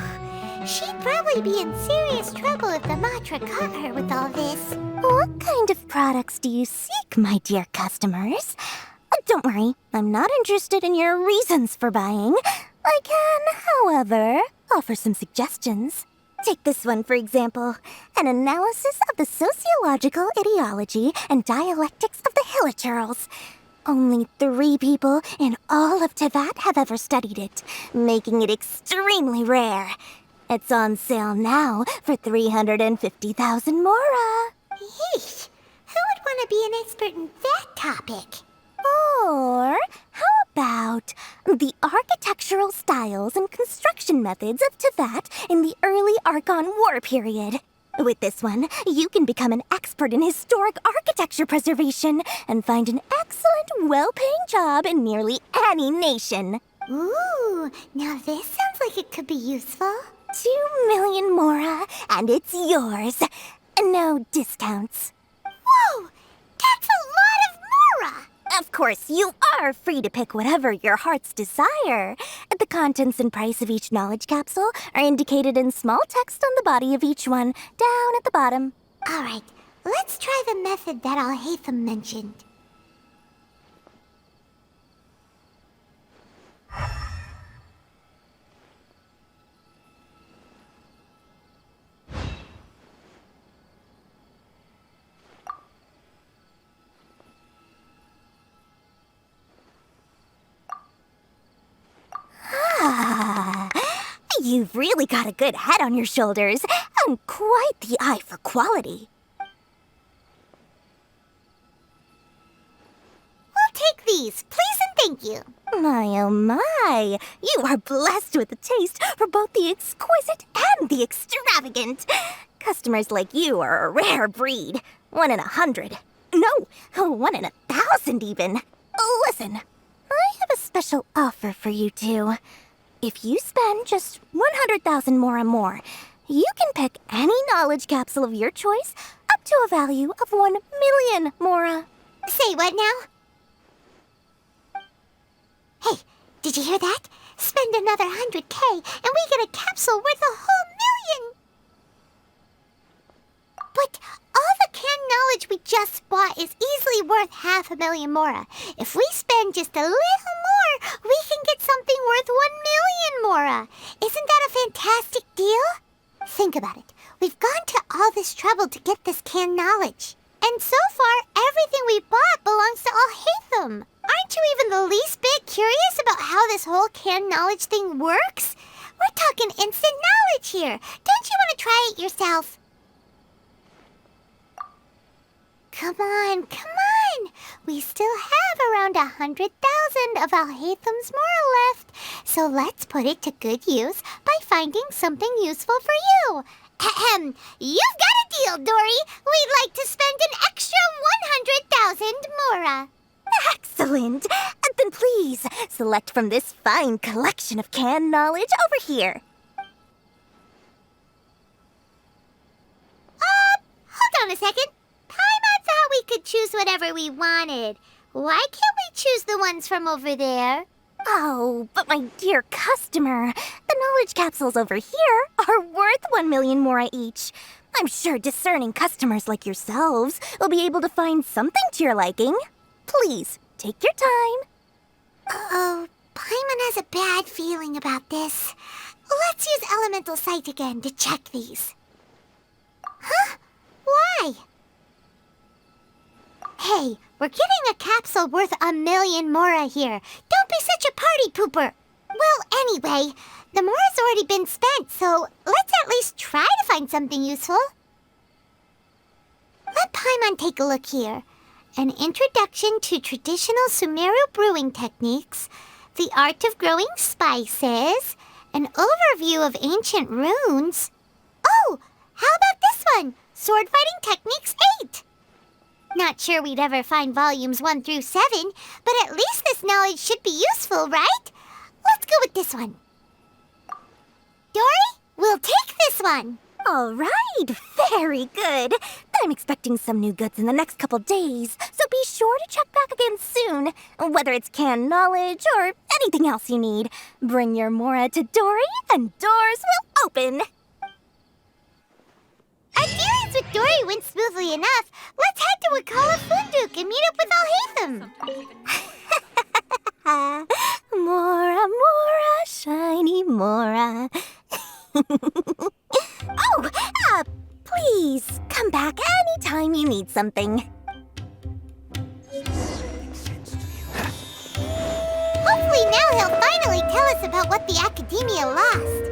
She'd probably be in serious trouble if the Matra caught her with all this. What kind of products do you seek, my dear customers? Don't worry, I'm not interested in your reasons for buying. I can, however, offer some suggestions. Take this one, for example. An analysis of the sociological ideology and dialectics of the Hilichurls. Only 3 people in all of Tevat have ever studied it, making it extremely rare. It's on sale now for 350,000 Mora. Yeesh, who would want to be an expert in that topic? Or how about the architectural styles and construction methods of Tevat in the early Archon War period? With this one, you can become an expert in historic architecture preservation and find an excellent, well-paying job in nearly any nation. Ooh, now this sounds like it could be useful. 2 million Mora, and it's yours. No discounts. Whoa! That's a lot of Mora! Of course, you are free to pick whatever your heart's desire. The contents and price of each knowledge capsule are indicated in small text on the body of each one, down at the bottom. All right, let's try the method that Al-Haytham mentioned. You've really got a good head on your shoulders, and quite the eye for quality. We'll take these, please and thank you. My oh my, you are blessed with a taste for both the exquisite and the extravagant. Customers like you are a rare breed. 1 in 100. No, 1 in 1,000 even. Listen, I have a special offer for you two. If you spend just 100,000 Mora more, you can pick any knowledge capsule of your choice up to a value of 1 million Mora. Say what now? Hey, did you hear that? Spend another 100K and we get a capsule worth a whole million! But all the canned knowledge we just bought is easily worth 500,000 Mora. If we spend just a little more, we can get something worth 1 million Mora. Isn't that a fantastic deal? Think about it. We've gone to all this trouble to get this canned knowledge. And so far, everything we bought belongs to Al-Haytham. Aren't you even the least bit curious about how this whole canned knowledge thing works? We're talking instant knowledge here. Don't you want to try it yourself? Come on. We still have around 100,000 of Al-Haytham's Mora left. So let's put it to good use by finding something useful for you. Ahem. You've got a deal, Dory. We'd like to spend an extra 100,000 Mora. Excellent! Then please, select from this fine collection of canned knowledge over here. Hold on a second. Paimon thought we could choose whatever we wanted. Why can't we choose the ones from over there? Oh, but my dear customer, the knowledge capsules over here are worth 1 million Mora each. I'm sure discerning customers like yourselves will be able to find something to your liking. Please, take your time. Uh-oh, Paimon has a bad feeling about this. Let's use Elemental Sight again to check these. Huh? Why? Hey, we're getting a capsule worth 1 million Mora here. Don't be such a party pooper. Well, anyway, the Mora's already been spent, so let's at least try to find something useful. Let Paimon take a look here. An introduction to traditional Sumeru brewing techniques, the art of growing spices, an overview of ancient runes. Oh, how about this one? Sword Fighting Techniques 8. Not sure we'd ever find volumes 1 through 7, but at least this knowledge should be useful, right? Let's go with this one. Dory, we'll take this one. All right, very good. I'm expecting some new goods in the next couple days, so be sure to check back again soon. Whether it's canned knowledge or anything else you need, bring your Mora to Dory and doors will open. Our dealings with Dory went smoothly enough. Let's head to Wakala Funduk and meet up with Alhaitham. Mora, Mora, shiny Mora. Please come back anytime you need something. Hopefully now he'll finally tell us about what the Academia lost.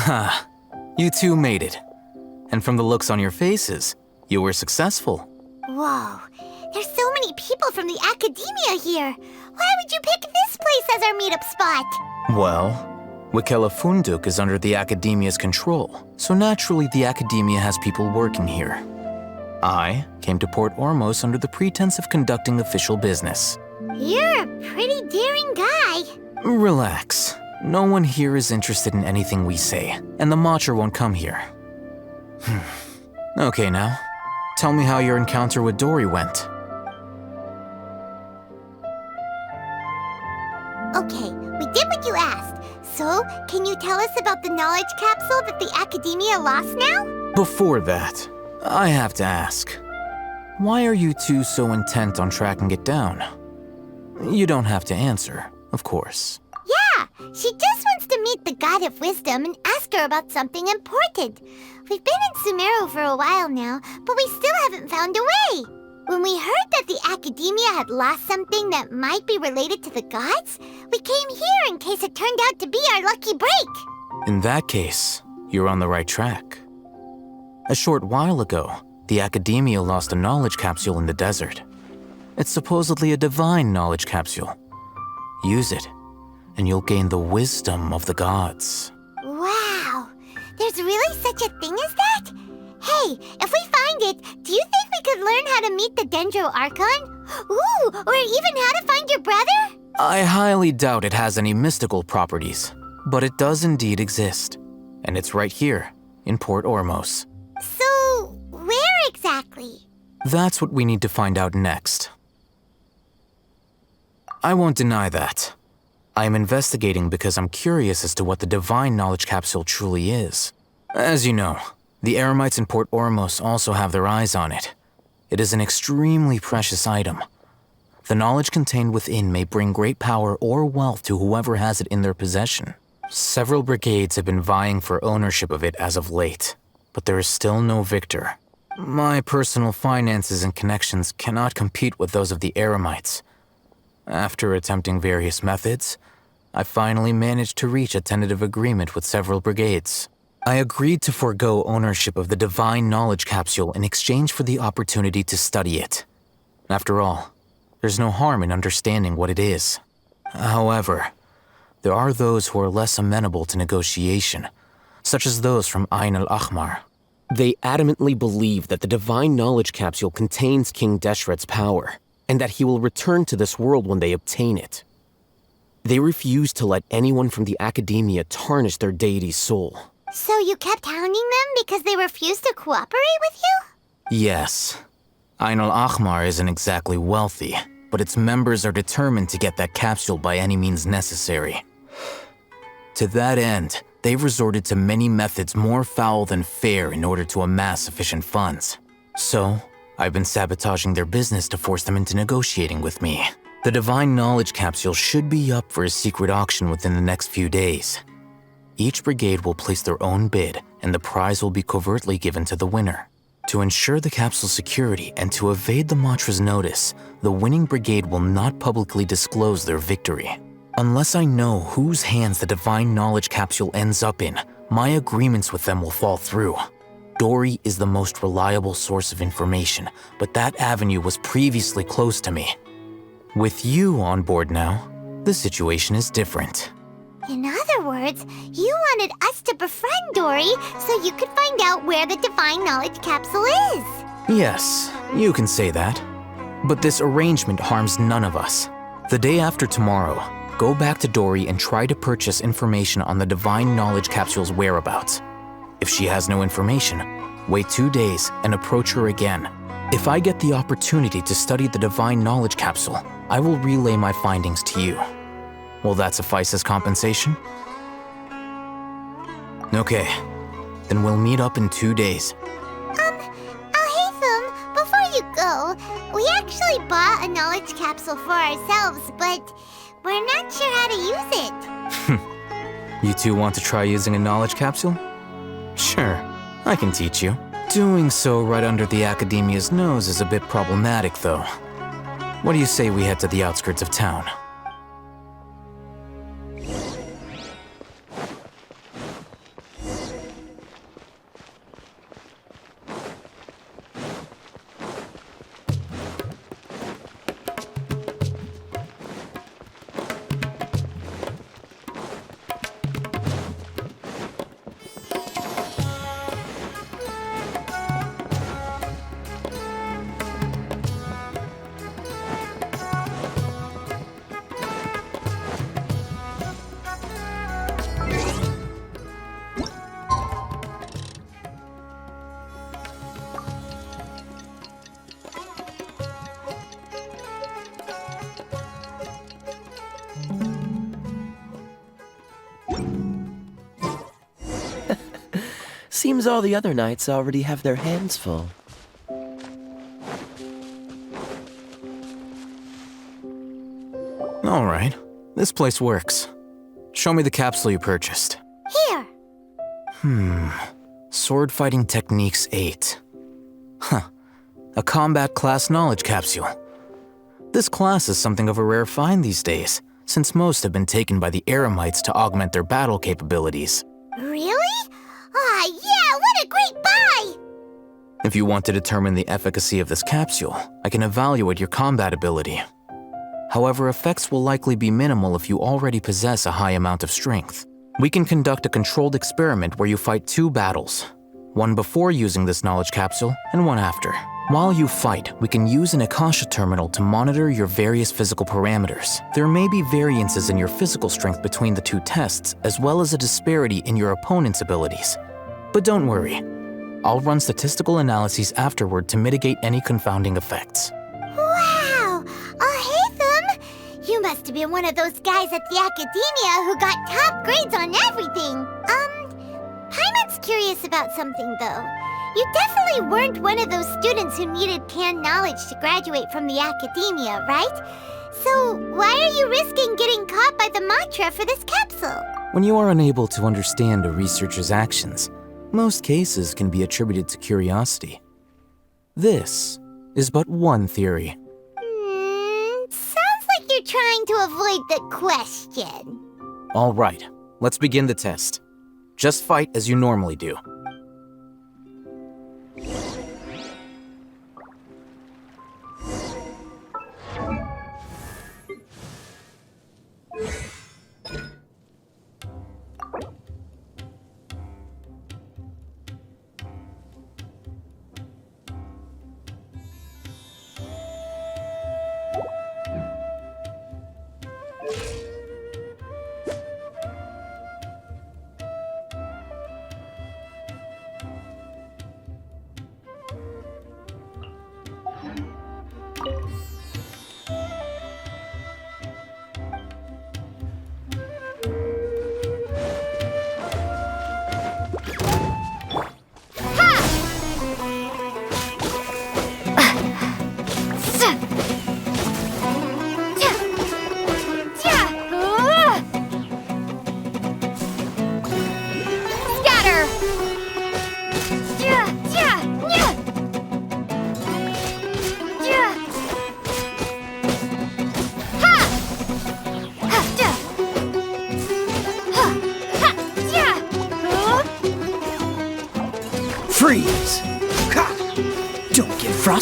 Ha, you two made it. And from the looks on your faces, you were successful. Whoa, there's so many people from the Academia here. Why would you pick this place as our meetup spot? Well, Wakela Funduk is under the Academia's control, so naturally the Academia has people working here. I came to Port Ormos under the pretense of conducting official business. You're a pretty daring guy. Relax. No one here is interested in anything we say, and the Matcha won't come here. Okay now, tell me how your encounter with Dory went. Okay, we did what you asked. So, can you tell us about the knowledge capsule that the Academia lost now? Before that, I have to ask, why are you two so intent on tracking it down? You don't have to answer, of course. Yeah, she just wants to meet the God of Wisdom and ask her about something important. We've been in Sumeru for a while now, but we still haven't found a way. When we heard that the Academia had lost something that might be related to the gods, we came here in case it turned out to be our lucky break. In that case, you're on the right track. A short while ago, the Academia lost a knowledge capsule in the desert. It's supposedly a divine knowledge capsule. Use it, and you'll gain the wisdom of the gods. Wow, there's really such a thing as that? Hey, if we find it, do you think we could learn how to meet the Dendro Archon? Ooh, or even how to find your brother? I highly doubt it has any mystical properties, but it does indeed exist. And it's right here, in Port Ormos. So, where exactly? That's what we need to find out next. I won't deny that. I am investigating because I'm curious as to what the divine knowledge capsule truly is. As you know, the Eremites in Port Ormos also have their eyes on it. It is an extremely precious item. The knowledge contained within may bring great power or wealth to whoever has it in their possession. Several brigades have been vying for ownership of it as of late, but there is still no victor. My personal finances and connections cannot compete with those of the Eremites. After attempting various methods, I finally managed to reach a tentative agreement with several brigades. I agreed to forego ownership of the divine knowledge capsule in exchange for the opportunity to study it. After all, there's no harm in understanding what it is. However, there are those who are less amenable to negotiation, such as those from Ain al-Ahmar. They adamantly believe that the Divine Knowledge Capsule contains King Deshret's power, and that he will return to this world when they obtain it. They refuse to let anyone from the Academia tarnish their deity's soul. So you kept hounding them because they refused to cooperate with you? Yes. Ain al-Ahmar isn't exactly wealthy, but its members are determined to get that capsule by any means necessary. To that end, they've resorted to many methods more foul than fair in order to amass sufficient funds. So, I've been sabotaging their business to force them into negotiating with me. The Divine Knowledge Capsule should be up for a secret auction within the next few days. Each brigade will place their own bid, and the prize will be covertly given to the winner. To ensure the capsule's security and to evade the Matra's notice, the winning brigade will not publicly disclose their victory. Unless I know whose hands the Divine Knowledge Capsule ends up in, my agreements with them will fall through. Dory is the most reliable source of information, but that avenue was previously closed to me. With you on board now, the situation is different. In other words, you wanted us to befriend Dory so you could find out where the Divine Knowledge Capsule is. Yes, you can say that. But this arrangement harms none of us. The day after tomorrow, go back to Dory and try to purchase information on the Divine Knowledge Capsule's whereabouts. If she has no information, wait 2 days and approach her again. If I get the opportunity to study the Divine Knowledge Capsule, I will relay my findings to you. Will that suffice as compensation? Okay, then we'll meet up in 2 days. Alhaitham, before you go, we actually bought a knowledge capsule for ourselves, but we're not sure how to use it. You two want to try using a knowledge capsule? Sure, I can teach you. Doing so right under the Academia's nose is a bit problematic, though. What do you say we head to the outskirts of town? Seems all the other knights already have their hands full. All right, this place works. Show me the capsule you purchased. Here. Sword Fighting Techniques 8. Huh. A combat class knowledge capsule. This class is something of a rare find these days, since most have been taken by the Eremites to augment their battle capabilities. Really? Ah, yeah, what a great buy! If you want to determine the efficacy of this capsule, I can evaluate your combat ability. However, effects will likely be minimal if you already possess a high amount of strength. We can conduct a controlled experiment where you fight 2 battles, one before using this knowledge capsule and one after. While you fight, we can use an Akasha terminal to monitor your various physical parameters. There may be variances in your physical strength between the 2 tests, as well as a disparity in your opponent's abilities. But don't worry, I'll run statistical analyses afterward to mitigate any confounding effects. Wow! Alhaitham! You must have been one of those guys at the Academia who got top grades on everything. Paimon's curious about something, though. You definitely weren't one of those students who needed canned knowledge to graduate from the Academia, right? So why are you risking getting caught by the Matra for this capsule? When you are unable to understand a researcher's actions, most cases can be attributed to curiosity. This is but one theory. Sounds like you're trying to avoid the question. All right, let's begin the test. Just fight as you normally do.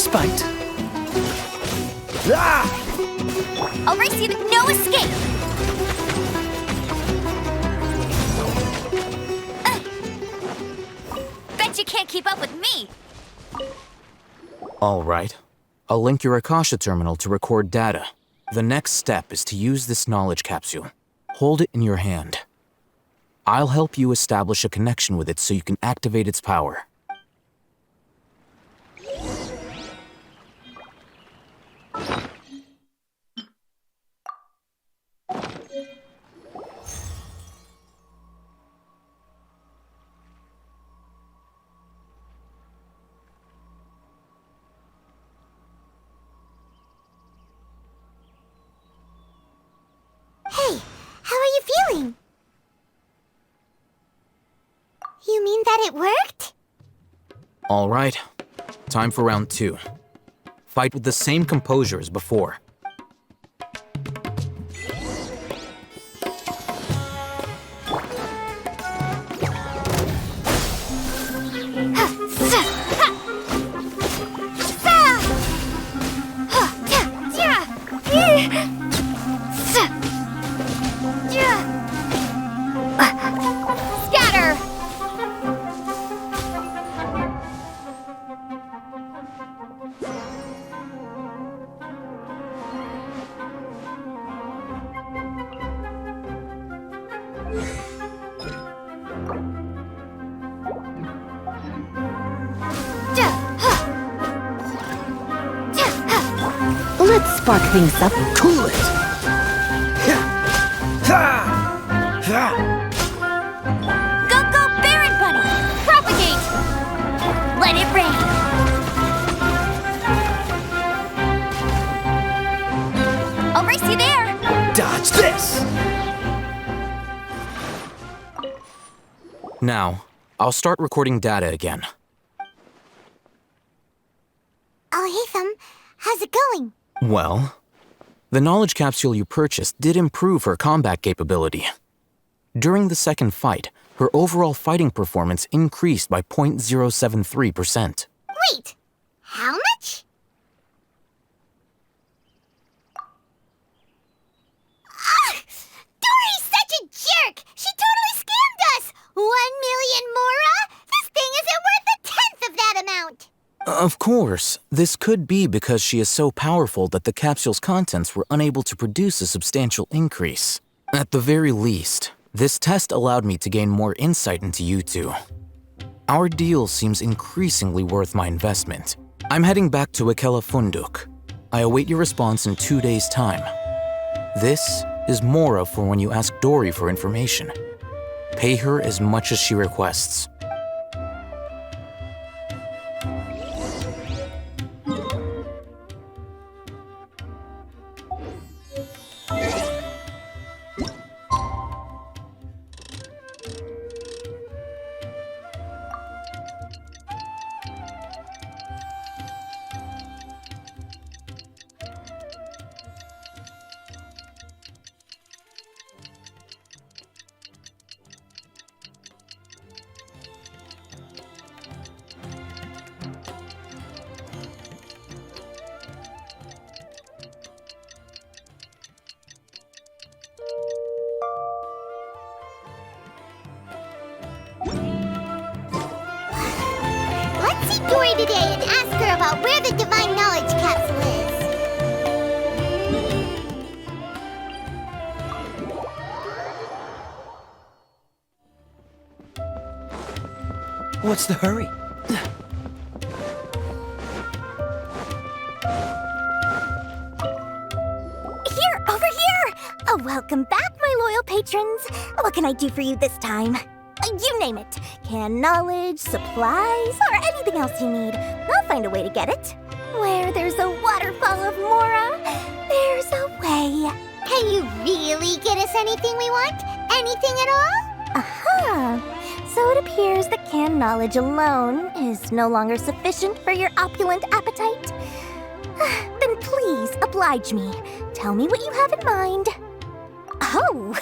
frostbite. I'll race you with no escape! Bet you can't keep up with me! All right. I'll link your Akasha terminal to record data. The next step is to use this knowledge capsule. Hold it in your hand. I'll help you establish a connection with it so you can activate its power. Hey, how are you feeling? You mean that it worked? All right. Time for round 2. Fight with the same composure as before. Scatter! Let's spark things up. Cool it. Go, Baron Bunny! Propagate! Let it rain! I'll race you there! Dodge this. Now, I'll start recording data again. Al-Haytham, how's it going? Well, the knowledge capsule you purchased did improve her combat capability. During the second fight, her overall fighting performance increased by 0.073%. Wait, how much? Dory's such a jerk! She totally scammed us! 1 million mora? This thing isn't worth a tenth of that amount! Of course, this could be because she is so powerful that the capsule's contents were unable to produce a substantial increase. At the very least, this test allowed me to gain more insight into you two. Our deal seems increasingly worth my investment. I'm heading back to Akela Funduk. I await your response in 2 days' time. This is Mora for when you ask Dory for information. Pay her as much as she requests. Let's see Dory today and ask her about where the Divine Knowledge Capsule is. What's the hurry? Here, over here! Welcome back, my loyal patrons. What can I do for you this time? You name it. Canned knowledge, supplies, or anything else you need. I'll find a way to get it. Where there's a waterfall of Mora, there's a way. Can you really get us anything we want? Anything at all? Aha! So it appears that canned knowledge alone is no longer sufficient for your opulent appetite. Then please oblige me. Tell me what you have in mind. Oh!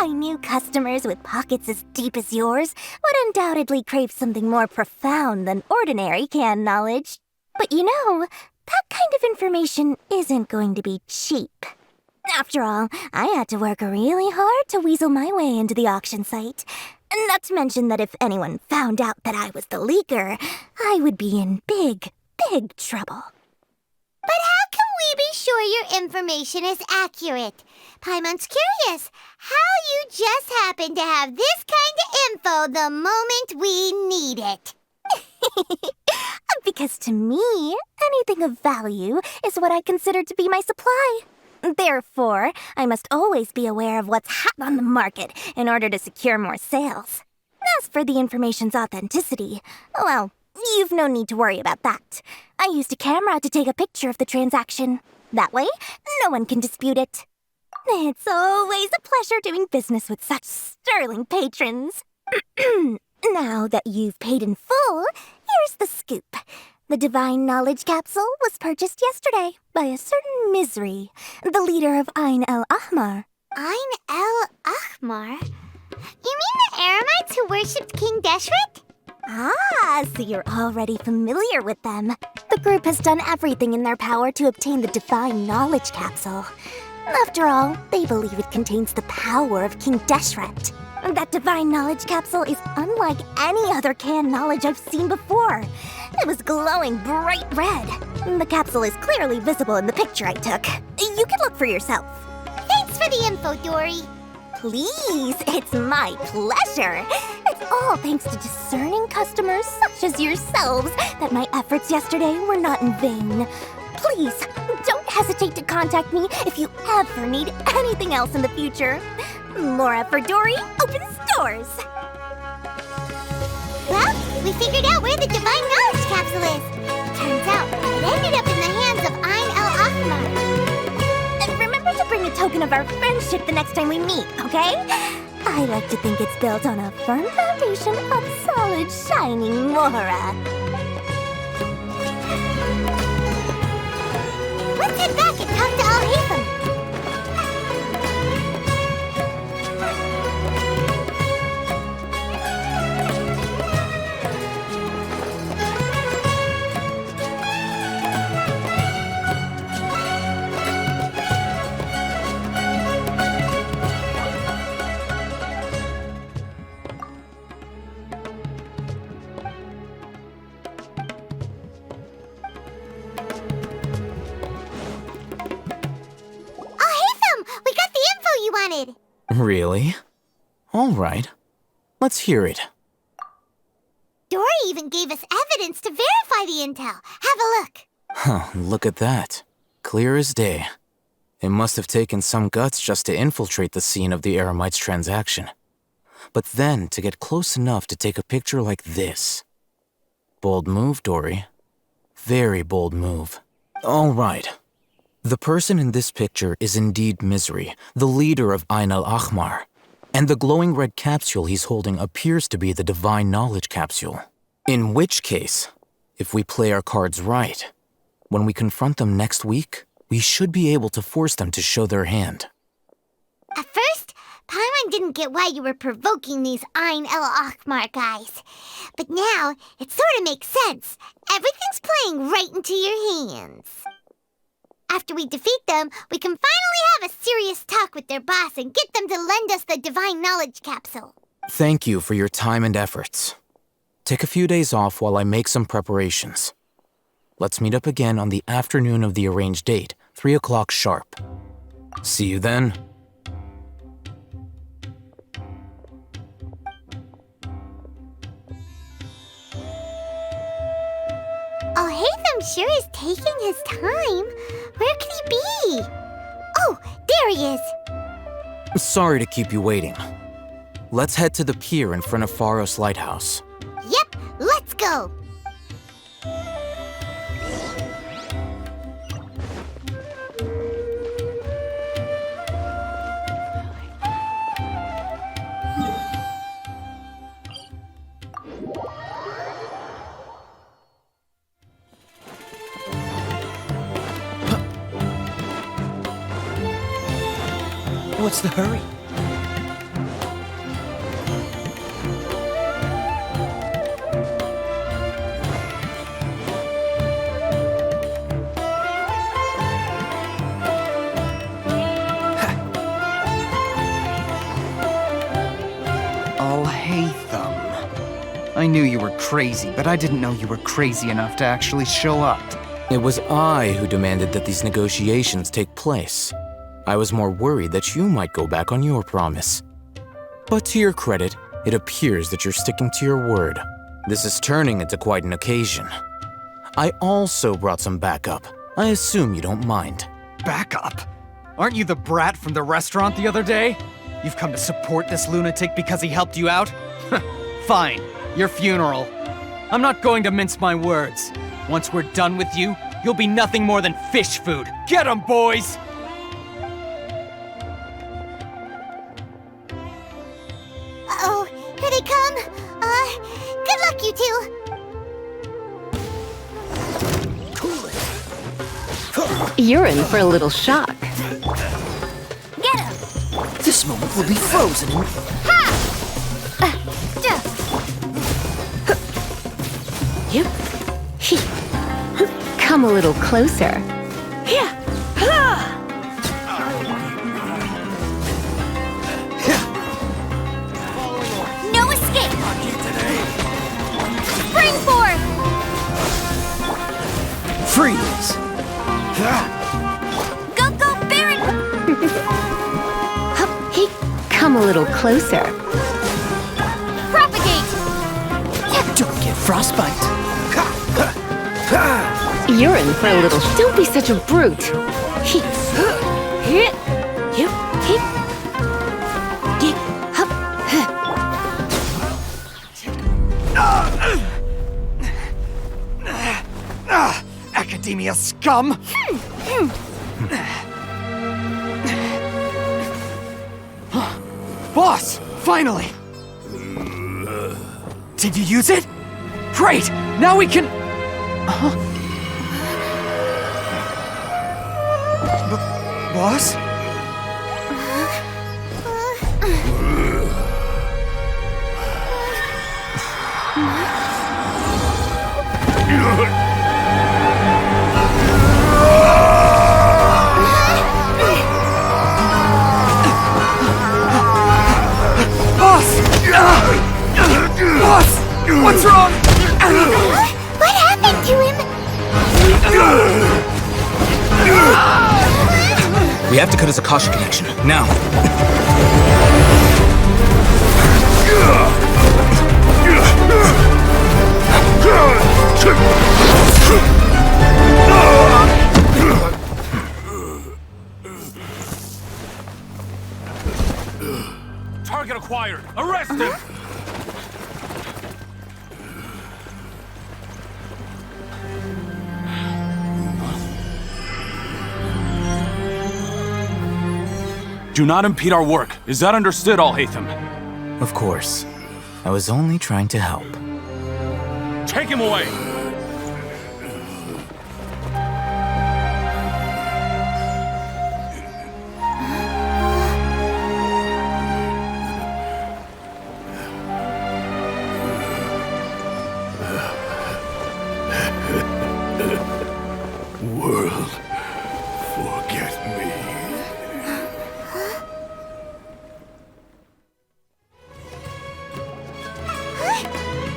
I knew customers with pockets as deep as yours would undoubtedly crave something more profound than ordinary canned knowledge. But you know, that kind of information isn't going to be cheap. After all, I had to work really hard to weasel my way into the auction site. Not to mention that if anyone found out that I was the leaker, I would be in big, big trouble. But how can we be sure your information is accurate? Paimon's curious how you just happen to have this kind of info the moment we need it. Because to me, anything of value is what I consider to be my supply. Therefore, I must always be aware of what's hot on the market in order to secure more sales. As for the information's authenticity, well, you've no need to worry about that. I used a camera to take a picture of the transaction. That way, no one can dispute it. It's always a pleasure doing business with such sterling patrons. Now that you've paid in full, here's the scoop. The Divine Knowledge Capsule was purchased yesterday by a certain Misery, the leader of Ain el Ahmar. Ain el Ahmar? You mean the Eremites who worshipped King Deshret? Ah, so you're already familiar with them. The group has done everything in their power to obtain the Divine Knowledge Capsule. After all, they believe it contains the power of King Deshret. That Divine Knowledge Capsule is unlike any other canned knowledge I've seen before. It was glowing bright red. The capsule is clearly visible in the picture I took. You can look for yourself. Thanks for the info, Dory. Please, it's my pleasure. It's all thanks to discerning customers such as yourselves that my efforts yesterday were not in vain. Please, don't hesitate to contact me if you ever need anything else in the future. Laura for Dory opens doors. Well, we figured out where the Divine Knowledge Capsule is. Turns out it ended up in the hands of Ain el Ahmar. And remember to bring a token of our friendship the next time we meet, okay? I like to think it's built on a firm foundation of solid, shining Mora. Let's head back and talk to Al-Haytham. Really? All right. Let's hear it. Dory even gave us evidence to verify the intel. Have a look. Huh, look at that. Clear as day. It must have taken some guts just to infiltrate the scene of the Eremites' transaction. But then to get close enough to take a picture like this. Bold move, Dory. Very bold move. All right. The person in this picture is indeed Misery, the leader of Ain el Ahmar. And the glowing red capsule he's holding appears to be the Divine Knowledge Capsule. In which case, if we play our cards right, when we confront them next week, we should be able to force them to show their hand. At first, Paimon didn't get why you were provoking these Ain el Ahmar guys. But now, it sort of makes sense. Everything's playing right into your hands. After we defeat them, we can finally have a serious talk with their boss and get them to lend us the Divine Knowledge Capsule. Thank you for your time and efforts. Take a few days off while I make some preparations. Let's meet up again on the afternoon of the arranged date, 3 o'clock sharp. See you then. Al-Haytham sure is taking his time. Where could he be? Oh, there he is. Sorry to keep you waiting. Let's head to the pier in front of Pharos Lighthouse. Yep, let's go. What's the hurry? I knew you were crazy, but I didn't know you were crazy enough to actually show up. It was I who demanded that these negotiations take place. I was more worried that you might go back on your promise. But to your credit, it appears that you're sticking to your word. This is turning into quite an occasion. I also brought some backup. I assume you don't mind. Backup? Aren't you the brat from the restaurant the other day? You've come to support this lunatic because he helped you out? Fine, your funeral. I'm not going to mince my words. Once we're done with you, you'll be nothing more than fish food. Get 'em, boys! Uh-oh, here they come. Good luck, you two. You're in for a little shock. Get him! This moment will be frozen in... You. Come a little closer. No escape! Springboard! Freeze! Go, Baron! Hey, come a little closer. Propagate! Don't get frostbite. You're in for a little. Don't be such a brute. Academia scum! Boss! Finally! Did you use it? Great! Now we can... Boss? Boss! What's wrong? What happened to him? We have to cut his Akasha connection, now. Target acquired! Arrest him! Do not impede our work. Is that understood, Al-Haytham? Of course. I was only trying to help. Take him away! World, forget me.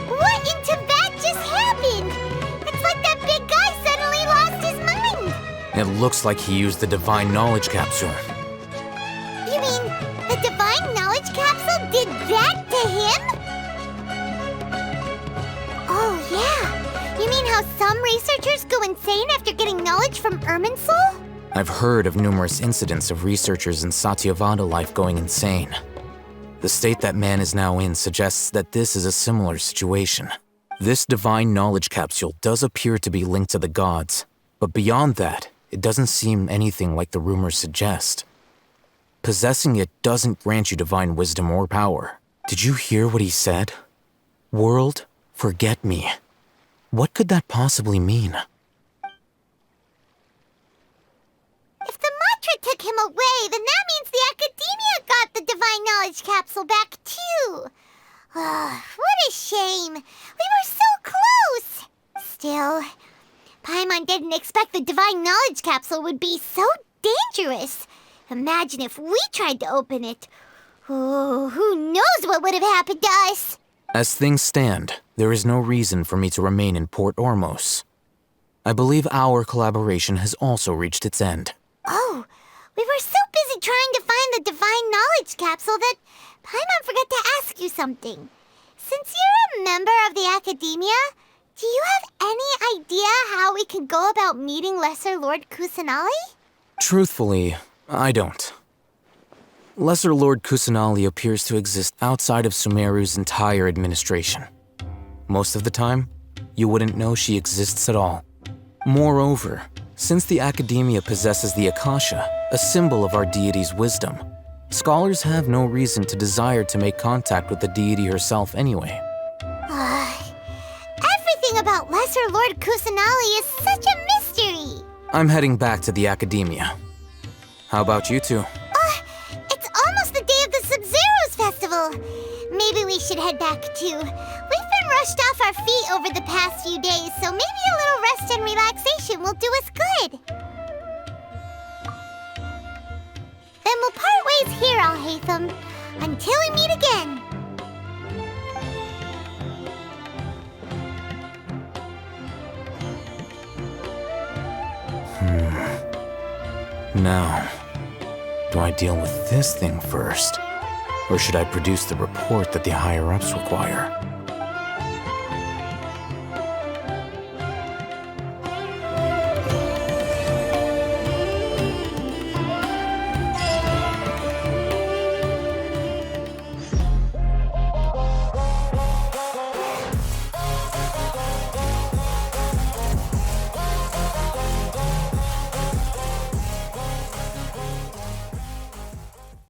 What in Tibet just happened? It's like that big guy suddenly lost his mind. It looks like he used the Divine Knowledge Capsule. You mean the Divine Knowledge Capsule did that to him? Oh, yeah. You mean how some researchers go insane after getting knowledge from Irminsul? I've heard of numerous incidents of researchers in Satyavada life going insane. The state that man is now in suggests that this is a similar situation. This Divine Knowledge Capsule does appear to be linked to the gods, but beyond that, it doesn't seem anything like the rumors suggest. Possessing it doesn't grant you divine wisdom or power. Did you hear what he said? World, forget me. What could that possibly mean? If the mantra took him away, then that means the Academia got the Divine Knowledge Capsule back, too. What a shame. We were so close. Still, Paimon didn't expect the Divine Knowledge Capsule would be so dangerous. Imagine if we tried to open it. Oh, who knows what would have happened to us? As things stand, there is no reason for me to remain in Port Ormos. I believe our collaboration has also reached its end. Oh, we were so busy trying to find the Divine Knowledge Capsule that Paimon forgot to ask you something. Since you're a member of the Academia, do you have any idea how we can go about meeting Lesser Lord Kusanali? Truthfully, I don't. Lesser Lord Kusanali appears to exist outside of Sumeru's entire administration. Most of the time, you wouldn't know she exists at all. Moreover, since the Academia possesses the Akasha, a symbol of our deity's wisdom, scholars have no reason to desire to make contact with the deity herself anyway. Everything about Lesser Lord Kusanali is such a mystery! I'm heading back to the Academia. How about you two? It's almost the day of the Sub-Zeros Festival! Maybe we should head back too. We've been rushed off our feet over the past few days, so maybe a little rest and relaxation will do us good. Then we'll part ways here, Alhaitham, until we meet again. Now, do I deal with this thing first? Or should I produce the report that the higher-ups require?